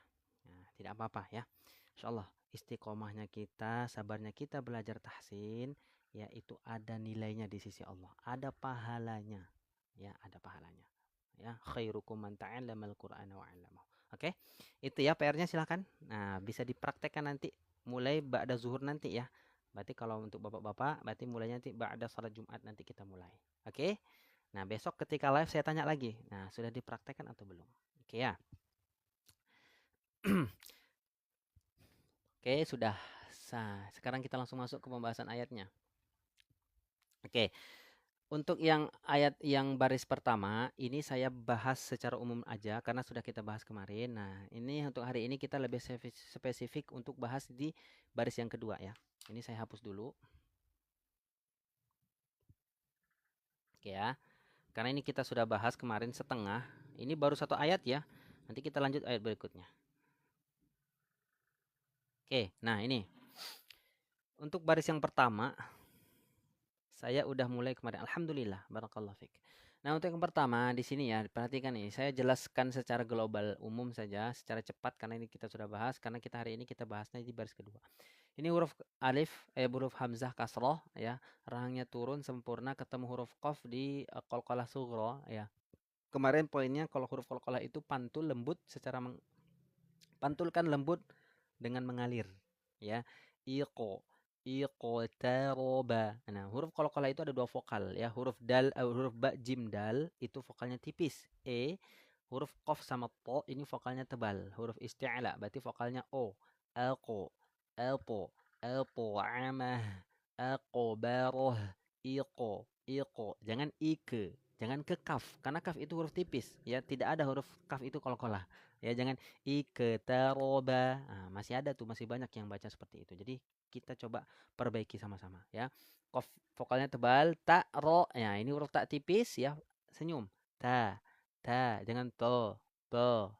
Nah, tidak apa-apa ya. Insya Allah istiqomahnya kita, sabarnya kita belajar tahsin, ya itu ada nilainya di sisi Allah. Ada pahalanya. Ya, ada pahalanya. Ya, khairukum man ta'allamal Qur'ana wa 'allamahu. Oke. Itu ya PR-nya silakan. Nah, bisa dipraktekkan nanti mulai ba'da zuhur nanti ya. Berarti kalau untuk bapak-bapak, berarti mulainya nanti ba'da salat Jumat nanti kita mulai. Oke? Nah, besok ketika live saya tanya lagi. Nah, sudah dipraktekkan atau belum? Oke ya. Oke, sudah. Sekarang kita langsung masuk ke pembahasan ayatnya. Oke. Untuk yang ayat yang baris pertama, ini saya bahas secara umum aja karena sudah kita bahas kemarin. Nah, ini untuk hari ini kita lebih spesifik untuk bahas di baris yang kedua ya. Ini saya hapus dulu. Oke ya. Karena ini kita sudah bahas kemarin setengah. Ini baru 1 ayat ya. Nanti kita lanjut ayat berikutnya. Oke, nah ini. Untuk baris yang pertama, saya udah mulai kemarin. Alhamdulillah, barakallahu fiik. Nah, untuk yang pertama di sini ya, perhatikan nih, saya jelaskan secara global umum saja, secara cepat karena ini kita sudah bahas, karena kita hari ini kita bahasnya di baris kedua. Ini huruf alif, huruf hamzah kasroh ya, rahangnya turun sempurna ketemu huruf qaf di qalqalah sughra ya. Kemarin poinnya kalau huruf qalqalah itu pantul lembut secara pantulkan lembut dengan mengalir ya. Iqo iqtaraba. Nah, huruf qalqalah itu ada 2 vokal ya. Huruf dal huruf ba jim dal itu vokalnya tipis. Huruf qaf sama to ini vokalnya tebal. Huruf isti'la berarti vokalnya o. Alqo alpo alpo amah aqbaroh iqo. Jangan ike. Jangan ke kaf karena kaf itu huruf tipis ya. Tidak ada huruf kaf itu qalqalah. Ya, jangan iktaroba. Nah, masih ada tuh, masih banyak yang baca seperti itu. Jadi kita coba perbaiki sama-sama ya. Qaf vokalnya tebal, ta ro. Ya, ini huruf tak tipis ya. Senyum. Ta, jangan to.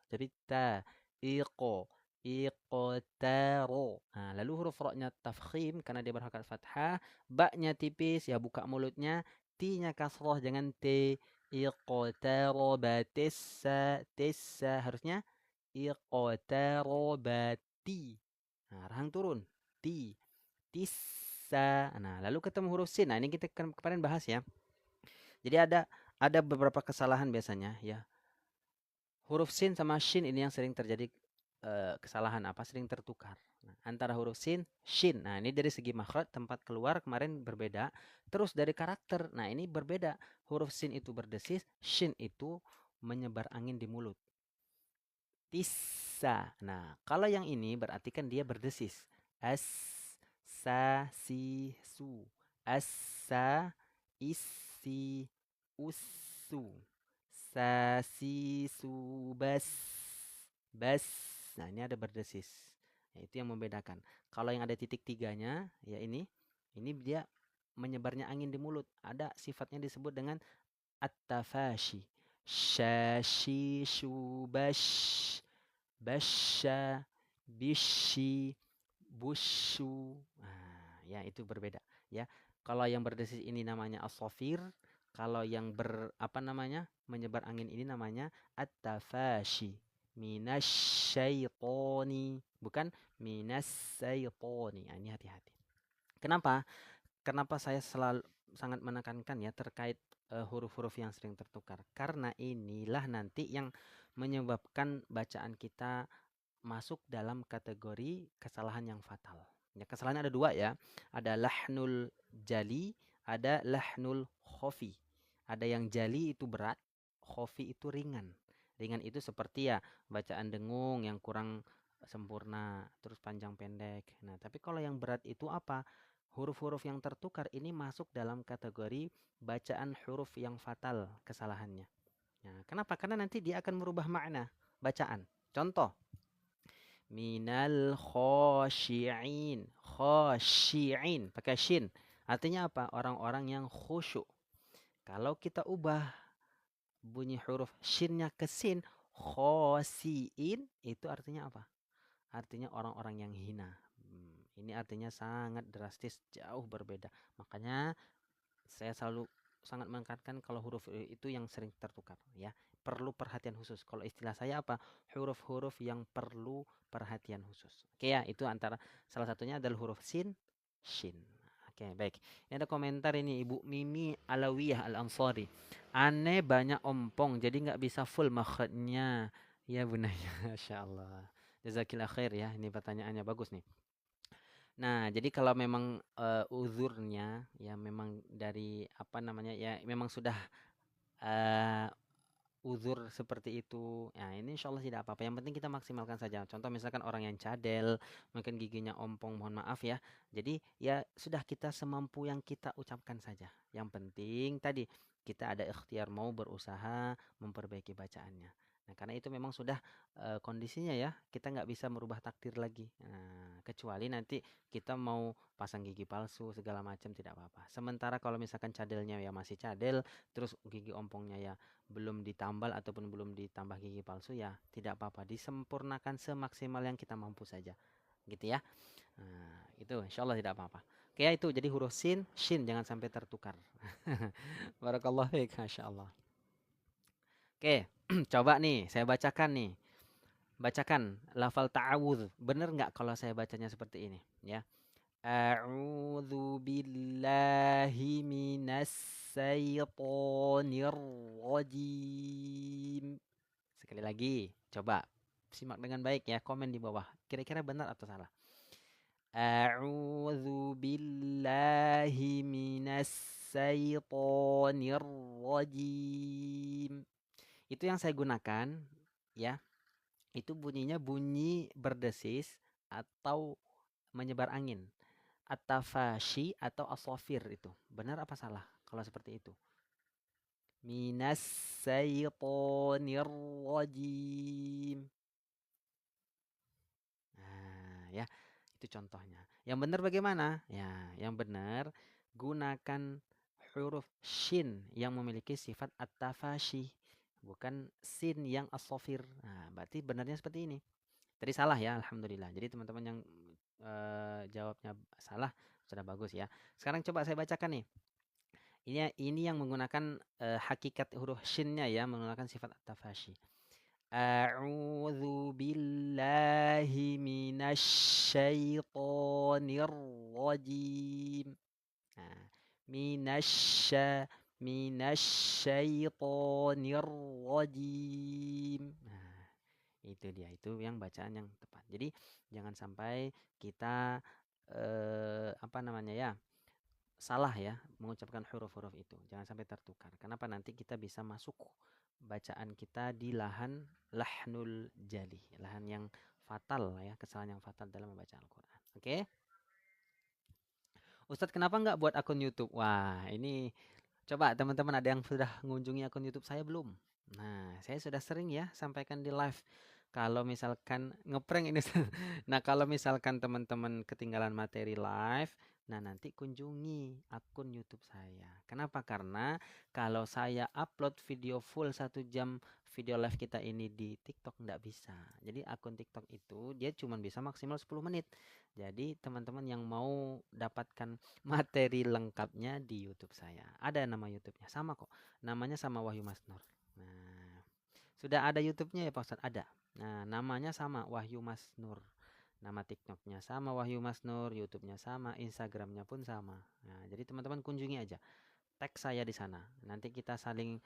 Jadi ta, iqo, iqtaro. Nah, lalu huruf ro-nya tafkhim karena dia berharokat fathah, ba-nya tipis ya, buka mulutnya, ti-nya kasroh jangan t. Iqtaroba tissa harusnya iqtarabati. Nah, rahang turun. Ti. Tisa. Nah, lalu ketemu huruf sin. Nah, ini kita kemarin bahas ya. Jadi ada beberapa kesalahan biasanya ya. Huruf sin sama shin ini yang sering terjadi kesalahan apa? Sering tertukar. Nah, antara huruf sin, shin. Nah, ini dari segi makhraj tempat keluar kemarin berbeda. Terus dari karakter. Nah, ini berbeda. Huruf sin itu berdesis, shin itu menyebar angin di mulut. Tisa. Nah, kalau yang ini berarti kan dia berdesis. As, sa, si, su. As, sa, isi, usu. Sa, si, su, bas. Bas. Nah, ini ada berdesis. Nah, itu yang membedakan. Kalau yang ada titik tiganya, ya ini dia menyebarnya angin di mulut. Ada sifatnya disebut dengan at-tafashi. Syashi, bash. Basya, bishi, bushu. Nah, ya itu berbeda ya. Kalau yang berdesis ini namanya as-safir, kalau yang menyebar angin ini namanya at-tafashi. Minasyaitoni, bukan minasyaitoni. Nah, ini hati-hati. Kenapa? Kenapa saya selalu sangat menekankan ya terkait huruf-huruf yang sering tertukar? Karena inilah nanti yang menyebabkan bacaan kita masuk dalam kategori kesalahan yang fatal. Ya, kesalahan ada dua ya. Ada lahnul jali, ada lahnul khofi. Ada yang jali itu berat, khofi itu ringan. Ringan itu seperti ya bacaan dengung yang kurang sempurna, terus panjang pendek. Nah, tapi kalau yang berat itu apa? Huruf-huruf yang tertukar ini masuk dalam kategori bacaan huruf yang fatal kesalahannya. Nah, kenapa? Karena nanti dia akan merubah makna bacaan. Contoh, minal khosyi'in. Khosyi'in. Pakai shin. Artinya apa? Orang-orang yang khusyuk. Kalau kita ubah bunyi huruf shinnya ke sin, khosiin, itu artinya apa? Artinya orang-orang yang hina. Ini artinya sangat drastis, jauh berbeda. Makanya saya selalu sangat menekankan kalau huruf itu yang sering tertukar ya. Perlu perhatian khusus. Kalau istilah saya apa? Huruf-huruf yang perlu perhatian khusus. Oke ya, itu antara salah satunya adalah huruf sin, shin. Oke, baik. Ini ada komentar ini Ibu Mimi Alawiyah Al-Ansari. Aneh banyak ompong, jadi nggak bisa full makhrajnya. Ya bunanya, Masya Allah. Jazakillah khair ya, ini pertanyaannya bagus nih. Nah, jadi kalau memang uzurnya ya memang dari ya memang sudah uh, uzur seperti itu. Ya, ini insya Allah tidak apa-apa. Yang penting kita maksimalkan saja. Contoh misalkan orang yang cadel, mungkin giginya ompong, mohon maaf ya. Jadi ya sudah kita semampu yang kita ucapkan saja. Yang penting tadi kita ada ikhtiar mau berusaha memperbaiki bacaannya. Nah, karena itu memang sudah kondisinya ya, kita nggak bisa merubah takdir lagi. Nah, kecuali nanti kita mau pasang gigi palsu segala macam tidak apa-apa. Sementara kalau misalkan cadelnya ya masih cadel, terus gigi ompongnya ya belum ditambal ataupun belum ditambah gigi palsu ya tidak apa-apa, disempurnakan semaksimal yang kita mampu saja gitu ya. Nah, itu insya Allah tidak apa-apa. Oke ya, itu jadi huruf sin, shin jangan sampai tertukar. Barakallahu fiik, Masya Allah. Oke, coba nih saya bacakan nih. Bacakan lafal ta'awudz. Bener nggak kalau saya bacanya seperti ini ya? A'udzu billahi minas syaitonir rajim. Sekali lagi, coba simak dengan baik ya, komen di bawah. Kira-kira benar atau salah? A'udzu billahi minas syaitonir rajim. Itu yang saya gunakan ya. Itu bunyinya bunyi berdesis atau menyebar angin. At-tafashi atau asofir itu. Benar apa salah kalau seperti itu? Minas syaitonir rajim. Nah, ya, itu contohnya. Yang benar bagaimana? Ya, yang benar gunakan huruf shin yang memiliki sifat at-tafashi, bukan sin yang asofir. Nah, berarti benarnya seperti ini. Tadi salah ya, alhamdulillah. Jadi teman-teman yang jawabnya salah sudah bagus ya. Sekarang coba saya bacakan nih. Ini yang menggunakan hakikat huruf shinnya ya, menggunakan sifat at-tafashi. A'udzu billahi minasyaitonir rajim. Nah, minasya minasyaitonir rajim. Nah, itu dia, itu yang bacaan yang tepat. Jadi jangan sampai kita apa namanya ya, salah ya mengucapkan huruf-huruf itu. Jangan sampai tertukar. Kenapa? Nanti kita bisa masuk bacaan kita di lahnul jali, lahan yang fatal ya, kesalahan yang fatal dalam membaca Al-Qur'an. Oke? Ustadz, kenapa nggak buat akun YouTube? Wah, ini coba teman-teman ada yang sudah mengunjungi akun YouTube saya belum? Nah, saya sudah sering ya sampaikan di live. Kalau misalkan ngeprank ini, nah kalau misalkan teman-teman ketinggalan materi live, nah nanti kunjungi akun YouTube saya. Kenapa? Karena kalau saya upload video full 1 jam video live kita ini di TikTok nggak bisa. Jadi akun TikTok itu dia cuma bisa maksimal 10 menit. Jadi teman-teman yang mau dapatkan materi lengkapnya di YouTube saya. Ada nama YouTube-nya, sama kok. Namanya sama Wahyu Masnur. Nah, sudah ada YouTube-nya ya Pak Ustadz? Ada. Nah, namanya sama Wahyu Masnur. Nama TikTok-nya sama Wahyu Masnur, YouTube-nya sama, Instagram-nya pun sama. Nah, jadi teman-teman kunjungi aja. Tag saya di sana. Nanti kita saling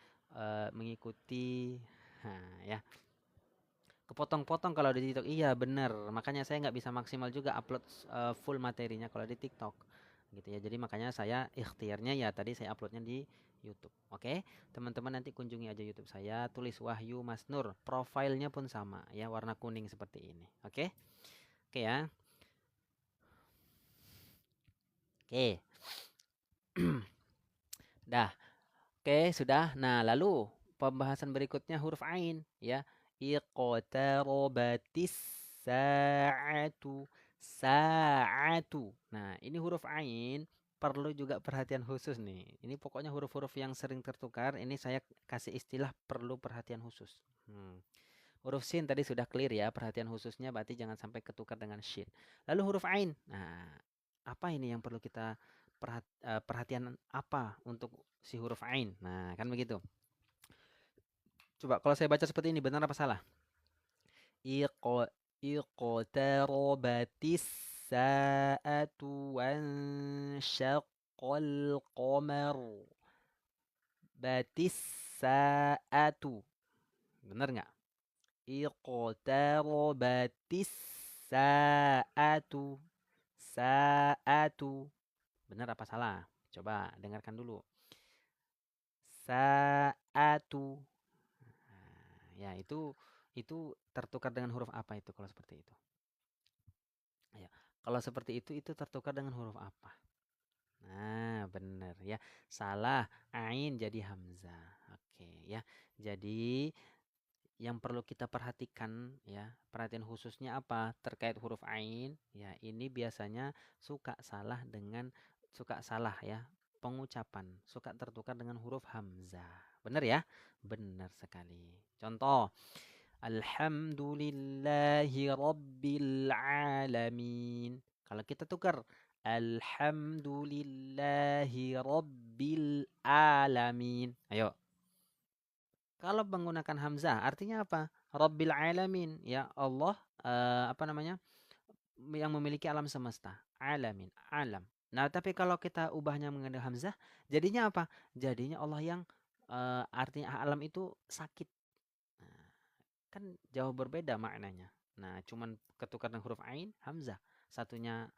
mengikuti. Nah, ya. Kepotong-potong kalau di TikTok. Iya, bener. Makanya saya nggak bisa maksimal juga upload full materinya kalau di TikTok. Gitu ya. Jadi makanya saya ikhtiarnya ya tadi saya uploadnya di YouTube. Oke, teman-teman nanti kunjungi aja YouTube saya, tulis Wahyu Masnur. Profilnya pun sama ya, warna kuning seperti ini. Oke. Oke ya. Oke. Dah. Oke, sudah. Nah, lalu pembahasan berikutnya huruf ain ya. Iqtarabatis sa'atu. Sa'atu. Nah, ini huruf ain perlu juga perhatian khusus nih. Ini pokoknya huruf-huruf yang sering tertukar. Ini saya kasih istilah perlu perhatian khusus. Huruf sin tadi sudah clear ya, perhatian khususnya berarti jangan sampai ketukar dengan shin. Lalu huruf ain. Nah, apa ini yang perlu kita perhatian apa untuk si huruf ain? Nah, kan begitu. Coba kalau saya baca seperti ini benar apa salah? Iqtarabatis sa'atu wansyaqqal qamar. Batis sa'atu. Benar nggak? Iqtarabatis sa'atu. Sa'atu. Benar apa salah? Coba dengarkan dulu. Sa'atu. Nah, ya itu tertukar dengan huruf apa itu kalau seperti itu? Ya, kalau seperti itu tertukar dengan huruf apa? Nah, benar ya. Salah, ain jadi hamzah. Oke ya. Jadi yang perlu kita perhatikan ya, perhatian khususnya apa terkait huruf ain ya, ini biasanya suka salah ya pengucapan, suka tertukar dengan huruf hamzah. Benar ya? Benar sekali. Contoh, alhamdulillahi rabbil alamin. Kalau kita tukar alhamdulillahi rabbil alamin. Ayo, kalau menggunakan hamzah artinya apa? Rabbil alamin, ya Allah apa namanya? Yang memiliki alam semesta. Alamin, alam. Nah, tapi kalau kita ubahnya menggunakan hamzah, jadinya apa? Jadinya Allah yang artinya alam itu sakit. Nah, kan jauh berbeda maknanya. Nah, cuman ketukar dengan huruf ain, hamzah. Satunya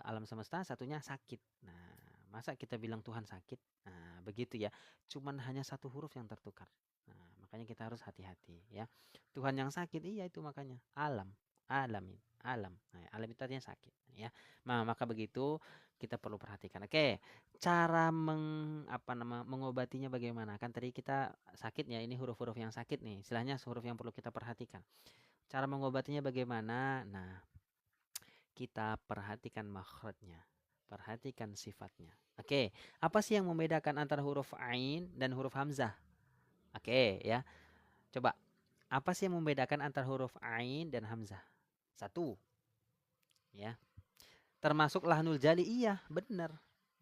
alam semesta, satunya sakit. Nah, masa kita bilang Tuhan sakit? Nah, begitu ya. Cuman hanya satu huruf yang tertukar. Nah, makanya kita harus hati-hati ya. Tuhan yang sakit, iya itu makanya. Alam, alamin, alam. Nah, alam itu artinya sakit ya. Nah, maka begitu kita perlu perhatikan. Oke, cara mengobatinya bagaimana? Kan tadi kita sakit ya, ini huruf-huruf yang sakit nih. Istilahnya huruf yang perlu kita perhatikan. Cara mengobatinya bagaimana? Nah, kita perhatikan makhrajnya, perhatikan sifatnya. Oke, apa sih yang membedakan antara huruf ain dan huruf hamzah? Oke, ya. Coba, apa sih yang membedakan antara huruf ain dan hamzah? Satu, ya. Termasuk lahnul jali, iya, benar.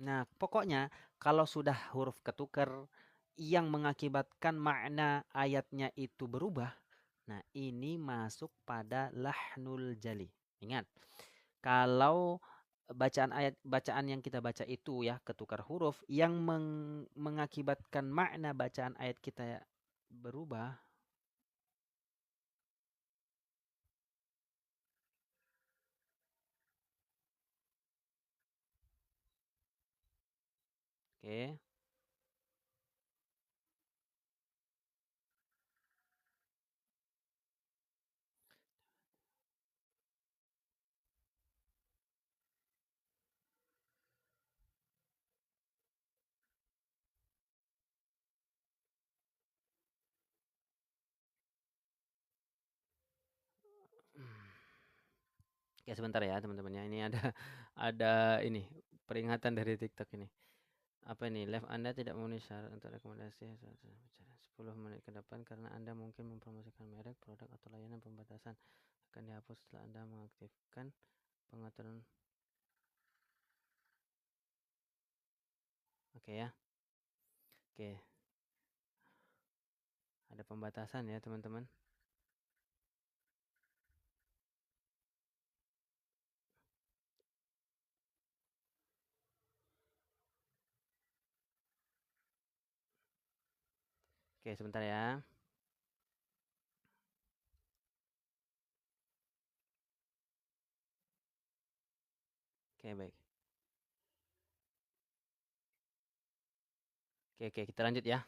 Nah, pokoknya kalau sudah huruf ketukar yang mengakibatkan makna ayatnya itu berubah, Nah, ini masuk pada lahnul jali. Ingat, kalau bacaan yang kita baca itu ya ketukar huruf yang mengakibatkan makna bacaan ayat kita berubah. Oke. Oke, sebentar ya teman-temannya. Ini ada ada ini peringatan dari TikTok ini. Apa ini? Live Anda tidak memenuhi syarat untuk rekomendasi 10 menit ke depan karena Anda mungkin mempromosikan merek, produk atau layanan. Pembatasan akan dihapus setelah Anda mengaktifkan pengaturan. Oke ya. Oke. Ada pembatasan ya, teman-teman. Oke, sebentar ya. Oke, baik. Oke, kita lanjut ya.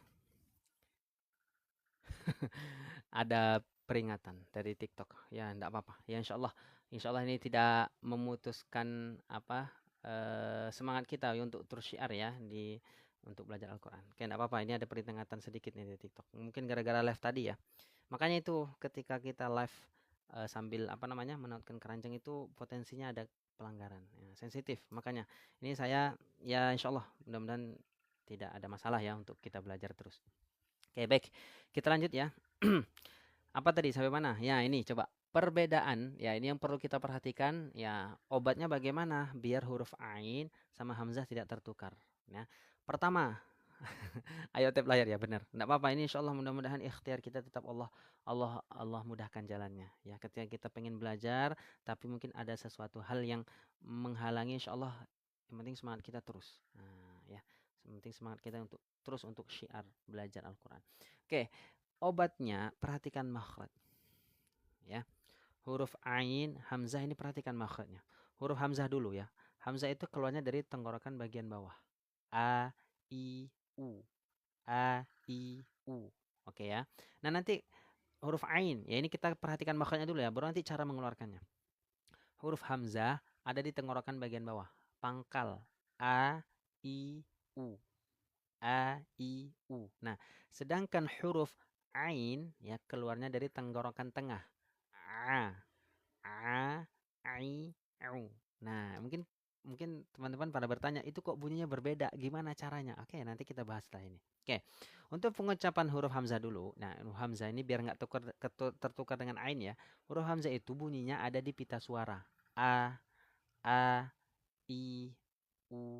Ada peringatan dari TikTok. Ya, enggak apa-apa. Ya, insya Allah ini tidak memutuskan apa semangat kita untuk terus syiar ya untuk belajar Al-Quran. Oke, enggak apa-apa. Ini ada peringatan sedikit nih dari TikTok. Mungkin gara-gara live tadi ya. Makanya itu ketika kita live sambil apa namanya menautkan keranjang itu potensinya ada pelanggaran. Ya, sensitif. Makanya ini saya ya insya Allah mudah-mudahan tidak ada masalah ya untuk kita belajar terus. Oke, baik. Kita lanjut ya. Apa tadi sampai mana? Ya, ini coba perbedaan. Ya, ini yang perlu kita perhatikan. Ya, obatnya bagaimana biar huruf ain sama hamzah tidak tertukar. Ya. Pertama, ayo tap layar ya, benar. Enggak apa-apa, ini insya Allah mudah-mudahan ikhtiar kita tetap Allah mudahkan jalannya. Ya, ketika kita pengen belajar, tapi mungkin ada sesuatu hal yang menghalangi, insya Allah yang penting semangat kita terus. Nah, ya, yang penting semangat kita untuk terus untuk syiar belajar Al-Quran. Oke, obatnya perhatikan makhraj. Ya, huruf ain, hamzah ini perhatikan makhrajnya. Huruf hamzah dulu ya. Hamzah itu keluarnya dari tenggorokan bagian bawah. A, I, U. A, I, U. Oke ya. Nah nanti huruf ain, ya ini kita perhatikan makhrajnya dulu ya, baru nanti cara mengeluarkannya. Huruf hamzah ada di tenggorokan bagian bawah. Pangkal. A, I, U. A, I, U. Nah, sedangkan huruf ain ya keluarnya dari tenggorokan tengah. A, A, I, U. Nah, mungkin mungkin teman-teman pada bertanya, itu kok bunyinya berbeda? Gimana caranya? Oke, nanti kita bahas setelah ini. Oke, untuk pengucapan huruf hamzah dulu. Nah, huruf hamzah ini biar nggak tertukar dengan ain ya. Huruf hamzah itu bunyinya ada di pita suara. A, A, I, U,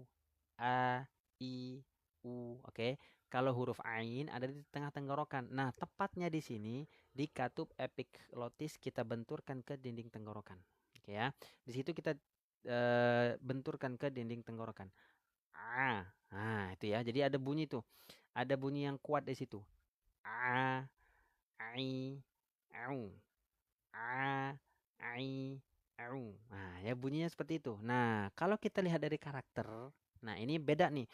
A, I, U. Oke. Kalau huruf ain ada di tengah tenggorokan. Nah, tepatnya di sini di katup epiglotis kita benturkan ke dinding tenggorokan. Oke ya. Di situ kita benturkan ke dinding tenggorokan. Ah, nah itu ya. Jadi ada bunyi tuh. Ada bunyi yang kuat di situ. A, ai, au. A, ai, au. Nah, ya bunyinya seperti itu. Nah, kalau kita lihat dari karakter, nah ini beda nih.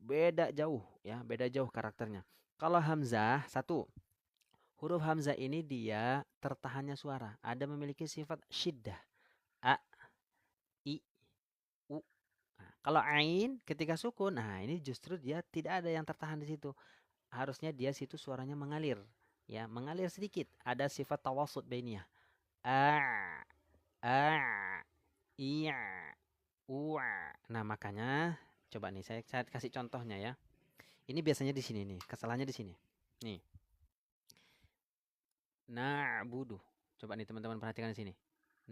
Beda jauh ya, beda jauh karakternya. Kalau hamzah, satu, huruf hamzah ini dia tertahannya suara. Ada memiliki sifat syiddah. A, I, U. Nah, kalau ain ketika sukun, nah ini justru dia tidak ada yang tertahan di situ. Harusnya dia situ suaranya mengalir. Ya, mengalir sedikit. Ada sifat tawasud bainiyah. A, A, iya, ua. Nah, makanya coba nih saya kasih contohnya ya. Ini biasanya di sini nih, kesalahannya di sini. Nih. Na'budu. Coba nih teman-teman perhatikan di sini.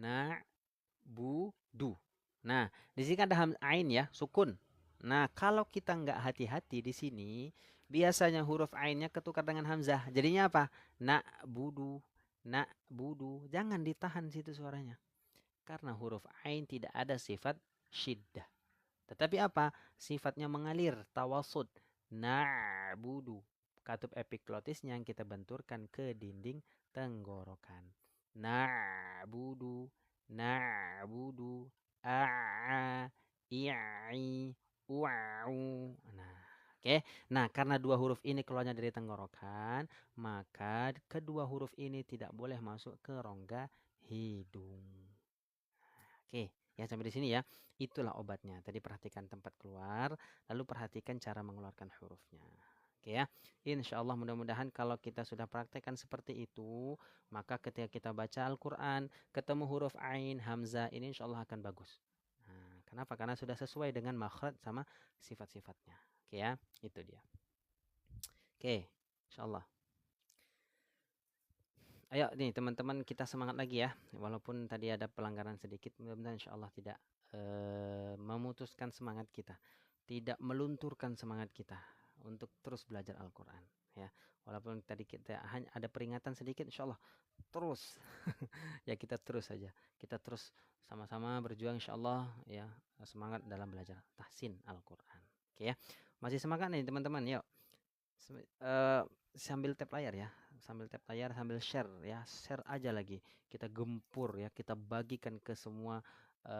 Na'budu. Nah, di sini kan ada ain ya, sukun. Nah, kalau kita nggak hati-hati di sini, biasanya huruf ainnya ketukar dengan hamzah. Jadinya apa? Na'budu, na'budu. Jangan ditahan situ suaranya. Karena huruf ain tidak ada sifat syiddah. Tetapi apa? Sifatnya mengalir, tawasud. Na'budu. Katup epiglotisnya yang kita benturkan ke dinding tenggorokan. Na'budu, na'budu, a'a, i'ai, u'au. Nah, oke. Nah, karena dua huruf ini keluarnya dari tenggorokan, maka kedua huruf ini tidak boleh masuk ke rongga hidung. Oke, ya sampai di sini ya. Itulah obatnya. Tadi perhatikan tempat keluar, lalu perhatikan cara mengeluarkan hurufnya. Oke ya. Insya Allah mudah-mudahan kalau kita sudah praktekkan seperti itu, maka ketika kita baca Al-Quran, ketemu huruf ain, hamzah, ini insya Allah akan bagus. Nah, kenapa? Karena sudah sesuai dengan makhraj sama sifat-sifatnya. Oke ya, itu dia. Oke, insya Allah. Ayo nih teman-teman, kita semangat lagi ya. Walaupun tadi ada pelanggaran sedikit, mudah-mudahan insya Allah tidak memutuskan semangat kita, tidak melunturkan semangat kita untuk terus belajar Al-Quran ya. Walaupun tadi kita hanya ada peringatan sedikit, insya Allah terus ya, kita terus saja, kita terus sama-sama berjuang insya Allah ya, semangat dalam belajar tahsin Al-Quran. Oke ya, masih semangat nih teman-teman, yuk sambil tap layar ya, sambil share ya, share aja lagi, kita gempur ya, kita bagikan ke semua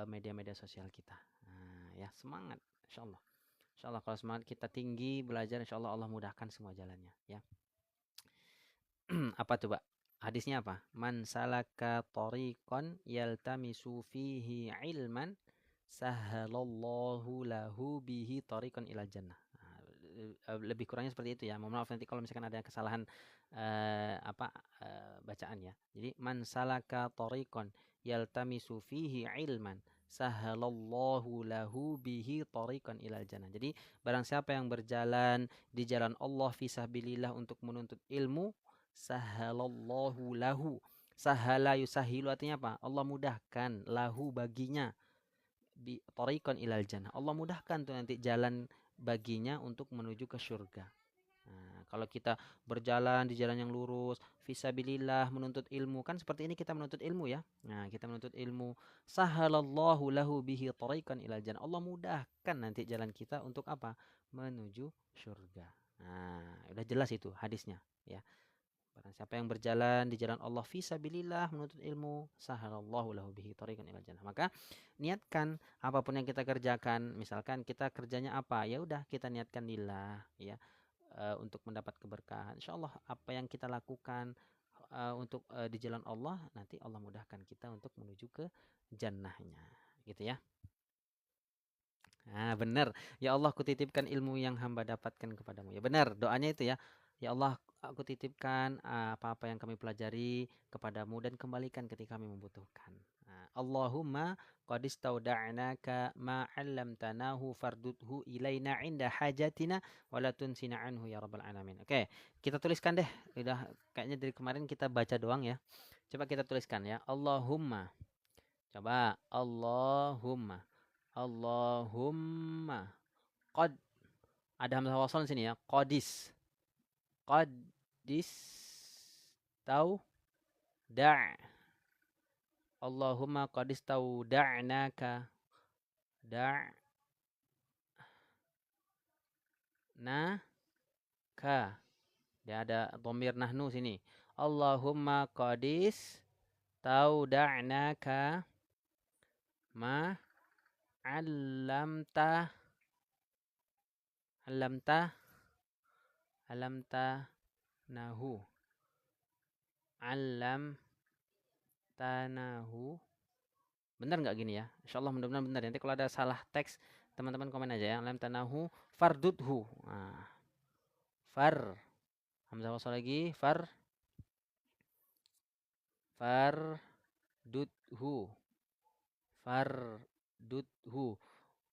media-media sosial kita. Nah, ya semangat, insya Allah kalau semangat kita tinggi belajar, insya Allah Allah mudahkan semua jalannya ya. Apa coba hadisnya apa? Man salaka tariqan yaltamisu fihi ilman sahalallahu lahu bihi tariqan ilal jannah. Lebih kurangnya seperti itu ya. Mohon maaf nanti kalau misalkan ada kesalahan bacaan ya. Jadi man salaka tariqan yaltamisu fihi ilman sahalallahu lahu bihi tariqan ilal jannah. Jadi barang siapa yang berjalan di jalan Allah fisabilillah untuk menuntut ilmu, sahalallahu lahu. Sahala yusahilu artinya apa? Allah mudahkan lahu baginya bi tariqan ilal jannah. Allah mudahkan tuh nanti jalan baginya untuk menuju ke surga. Nah, kalau kita berjalan di jalan yang lurus, fisabilillah menuntut ilmu, kan seperti ini kita menuntut ilmu ya. Nah, kita menuntut ilmu, sahalallahu lahu bihi tariqan ilal jannah. Allah mudahkan nanti jalan kita untuk apa? Menuju surga. Nah, udah jelas itu hadisnya ya. Barang siapa yang berjalan di jalan Allah fisabilillah menuntut ilmu, sahalallahu lahu bihi tariqan ilal jannah. Maka niatkan apapun yang kita kerjakan, misalkan kita kerjanya apa, ya udah kita niatkan lillah ya, untuk mendapat keberkahan. Insyaallah apa yang kita lakukan untuk di jalan Allah, nanti Allah mudahkan kita untuk menuju ke jannahnya. Gitu ya. Nah, benar. Ya Allah, kutitipkan ilmu yang hamba dapatkan kepadamu. Ya benar, doanya itu ya. Ya Allah, aku titipkan apa-apa yang kami pelajari kepadamu dan kembalikan ketika kami membutuhkan. Nah, Allahumma qad istauda'naka ma 'allamtanahu fardudhu ilaina 'inda hajatina wa la tunsina anhu ya rabbal alamin. Oke, kita tuliskan deh. Udah kayaknya dari kemarin kita baca doang ya. Coba kita tuliskan ya. Allahumma. Coba Allahumma. Allahumma qad, ada hamzah wasal di sini ya. Qadis tau da'. Allahumma qadis tau da'naka ka. Dia ada dhamir nahnu sini. Allahumma qadis tau da'naka ma 'allamta nahu. Tanahu. Benar nggak gini ya? Insyaallah mudah-mudahan benar. Nanti kalau ada salah teks, teman-teman komen aja ya. Lam tanahu fardudhu. Nah, far. Hamzah wasal lagi. Fardudhu. Fardudhu.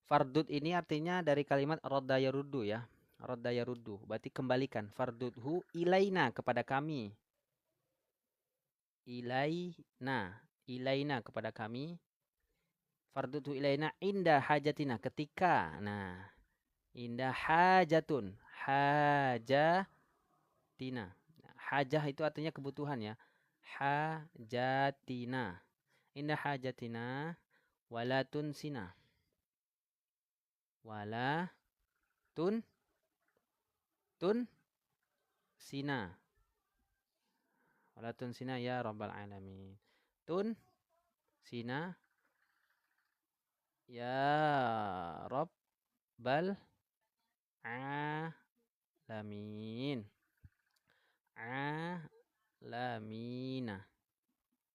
Fardud ini artinya dari kalimat radda yaruddu ya. Radda yaruddu. Berarti kembalikan. Fardudhu ilaina, kepada kami. Ilaina kepada kami. Fardudhu ilaina inda hajatina, ketika. Nah, inda hajatun. Hajatina. Hajah itu artinya kebutuhan ya. hajatina. Inda hajatina wala tunsina. Wala tun sina. Wala tunsina ya rabbal alamin. Tun sina ya rabbal alamin. Alamina.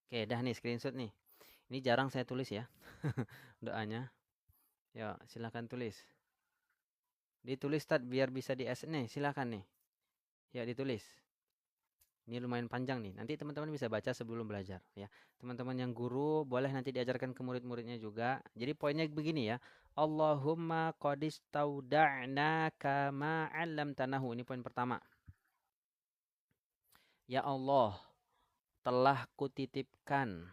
Oke, dah nih screenshot nih. Ini jarang saya tulis ya. Doanya. Ya, silakan tulis. Ditulis Tad biar bisa di S nih, silakan nih. Ya, ditulis. Ini lumayan panjang nih. Nanti teman-teman bisa baca sebelum belajar ya. Teman-teman yang guru boleh nanti diajarkan ke murid-muridnya juga. Jadi poinnya begini ya. Allahumma qadis tauda'na kama 'allamtanahu. Ini poin pertama. Ya Allah, telah kutitipkan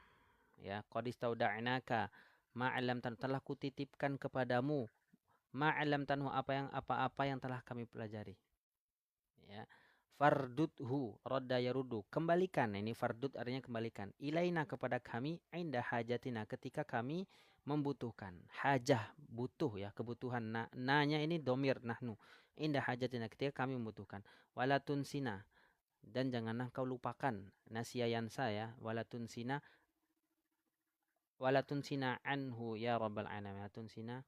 ya qadis tauda'naka ma 'allamtanahu, telah kutitipkan kepadamu ma 'allamtanahu apa-apa yang telah kami pelajari. Ya. Fardudhu radda yarudu, kembalikan. Ini fardud artinya kembalikan. Ilaina kepada kami inda hajatina, ketika kami membutuhkan. Hajah butuh ya, kebutuhan. Nanya ini domir nahnu. Inda hajatina, ketika kami membutuhkan. Walatun sina, dan janganlah kau lupakan. Nasiyayan saya walatun sina anhu ya rabbal alamin. Walatun sina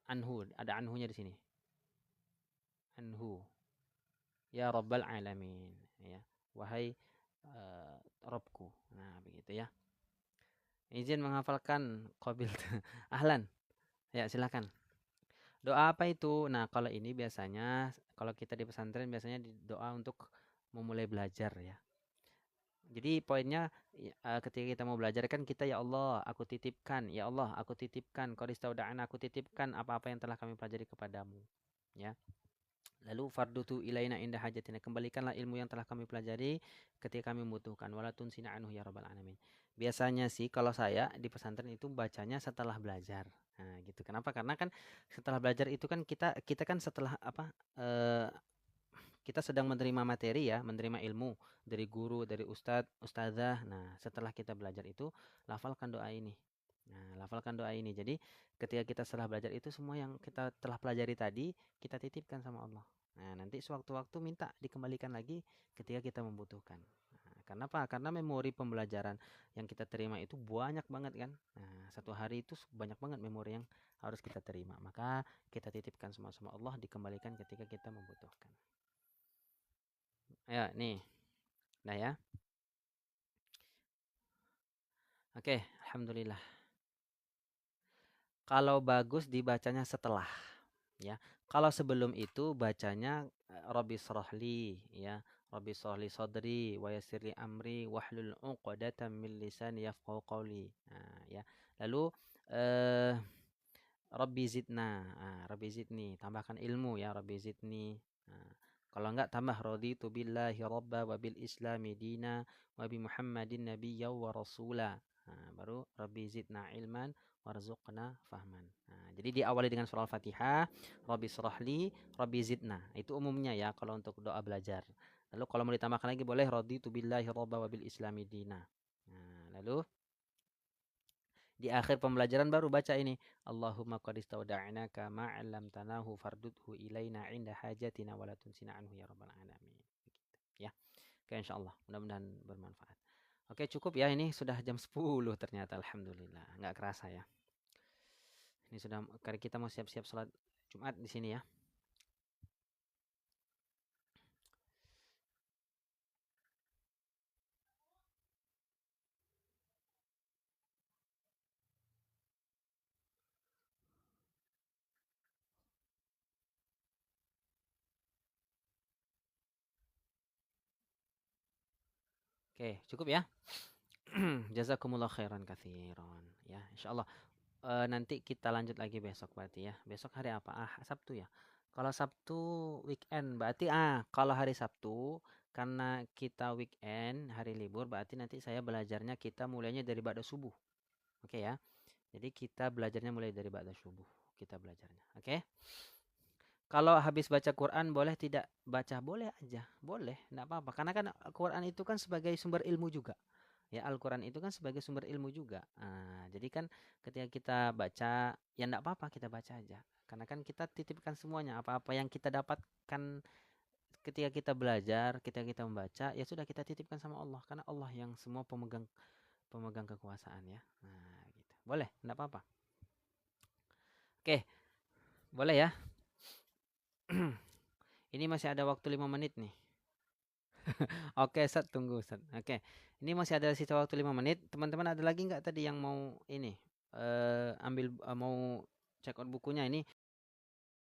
anhu, ada anhunya di sini. Anhu ya rabbal alamin ya, wahai Robku. Nah, begitu ya. Izin menghafalkan qabil. Ahlan. Ya, silakan. Doa apa itu? Nah, kalau ini biasanya kalau kita di pesantren biasanya doa untuk memulai belajar ya. Jadi poinnya ketika kita mau belajar kan kita ya Allah, aku titipkan, ya Allah, aku titipkan, qadistauda'an, aku titipkan apa-apa yang telah kami pelajari kepadamu. Ya. Lalu fardutu ilaina inda hajatina, kembalikanlah ilmu yang telah kami pelajari ketika kami membutuhkan. Walatun sina anhu ya rabbal alamin. Biasanya sih kalau saya di pesantren itu bacanya setelah belajar. Nah, gitu. Kenapa? Karena kan setelah belajar itu kan kita kan setelah apa? Kita sedang menerima materi ya, menerima ilmu dari guru, dari ustadzah. Nah, setelah kita belajar itu, lafalkan doa ini. Nah, lafalkan doa ini. Jadi, ketika kita setelah belajar itu, semua yang kita telah pelajari tadi, kita titipkan sama Allah. Nah, nanti sewaktu-waktu minta dikembalikan lagi ketika kita membutuhkan. Nah, karena apa? Karena memori pembelajaran yang kita terima itu banyak banget kan. Nah, satu hari itu banyak banget memori yang harus kita terima. Maka kita titipkan semua sama Allah, dikembalikan ketika kita membutuhkan. Ya, nih. Nah ya. Oke, alhamdulillah. Kalau bagus dibacanya setelah, ya. Kalau sebelum itu bacanya Rabbi shrahli, ya. Rabbi shrahli sadri wa yassirli amri wahlul 'uqdatam min lisani yafqahu qawli. Nah, ya. Lalu Rabbi zidna. Rabbi zidni, tambahkan ilmu ya, Rabbi zidni. Nah, kalau enggak tambah raditu billahi rabba wa bil islami dina wa bi Muhammadin nabiyya wa rasula. Nah, baru Rabbi zidna ilman warzuqna fahman. Nah, jadi diawali dengan surah Al-Fatihah, Rabbi shrahli, Rabbi zidna. Itu umumnya ya kalau untuk doa belajar. Lalu kalau mau ditambahkan lagi boleh raditu billahi rabba wa bil islami dina. Nah, lalu di akhir pembelajaran baru baca ini. Allahumma qad istauda'naka ma 'allamtanahu fardudhu ilaina 'inda hajatina wa la tunsina anhu ya rabbal alamin. Begitu, ya. Oke, insyaallah mudah-mudahan bermanfaat. Oke, cukup ya, ini sudah jam 10 ternyata, alhamdulillah. Enggak kerasa ya. Ini sudah karena kita mau siap-siap salat Jumat di sini ya. Oke, cukup ya. Jazakumullah khairan katsiran ya, insyaallah. Nanti kita lanjut lagi besok berarti ya. Besok hari apa? Sabtu ya. Kalau Sabtu weekend berarti kalau hari Sabtu karena kita weekend, hari libur, berarti nanti saya belajarnya kita mulainya dari ba'da subuh. Oke ya. Jadi kita belajarnya mulai dari ba'da subuh. Kita belajarnya. Oke? Kalau habis baca Quran boleh tidak baca? Boleh aja, boleh, enggak apa-apa. Karena kan Quran itu kan sebagai sumber ilmu juga. Ya, Al-Quran itu kan sebagai sumber ilmu juga. Jadi kan ketika kita baca, ya enggak apa-apa kita baca aja. Karena kan kita titipkan semuanya, apa-apa yang kita dapatkan ketika kita belajar, ketika kita membaca, ya sudah kita titipkan sama Allah. Karena Allah yang semua pemegang pemegang kekuasaan ya. Nah, gitu. Boleh, enggak apa-apa. Oke, boleh ya. Ini masih ada waktu 5 menit nih. Oke, Ustaz, tunggu Ustaz. Oke. Ini masih ada sisa waktu 5 menit. Teman-teman ada lagi nggak tadi yang mau ini ambil mau check out bukunya ini?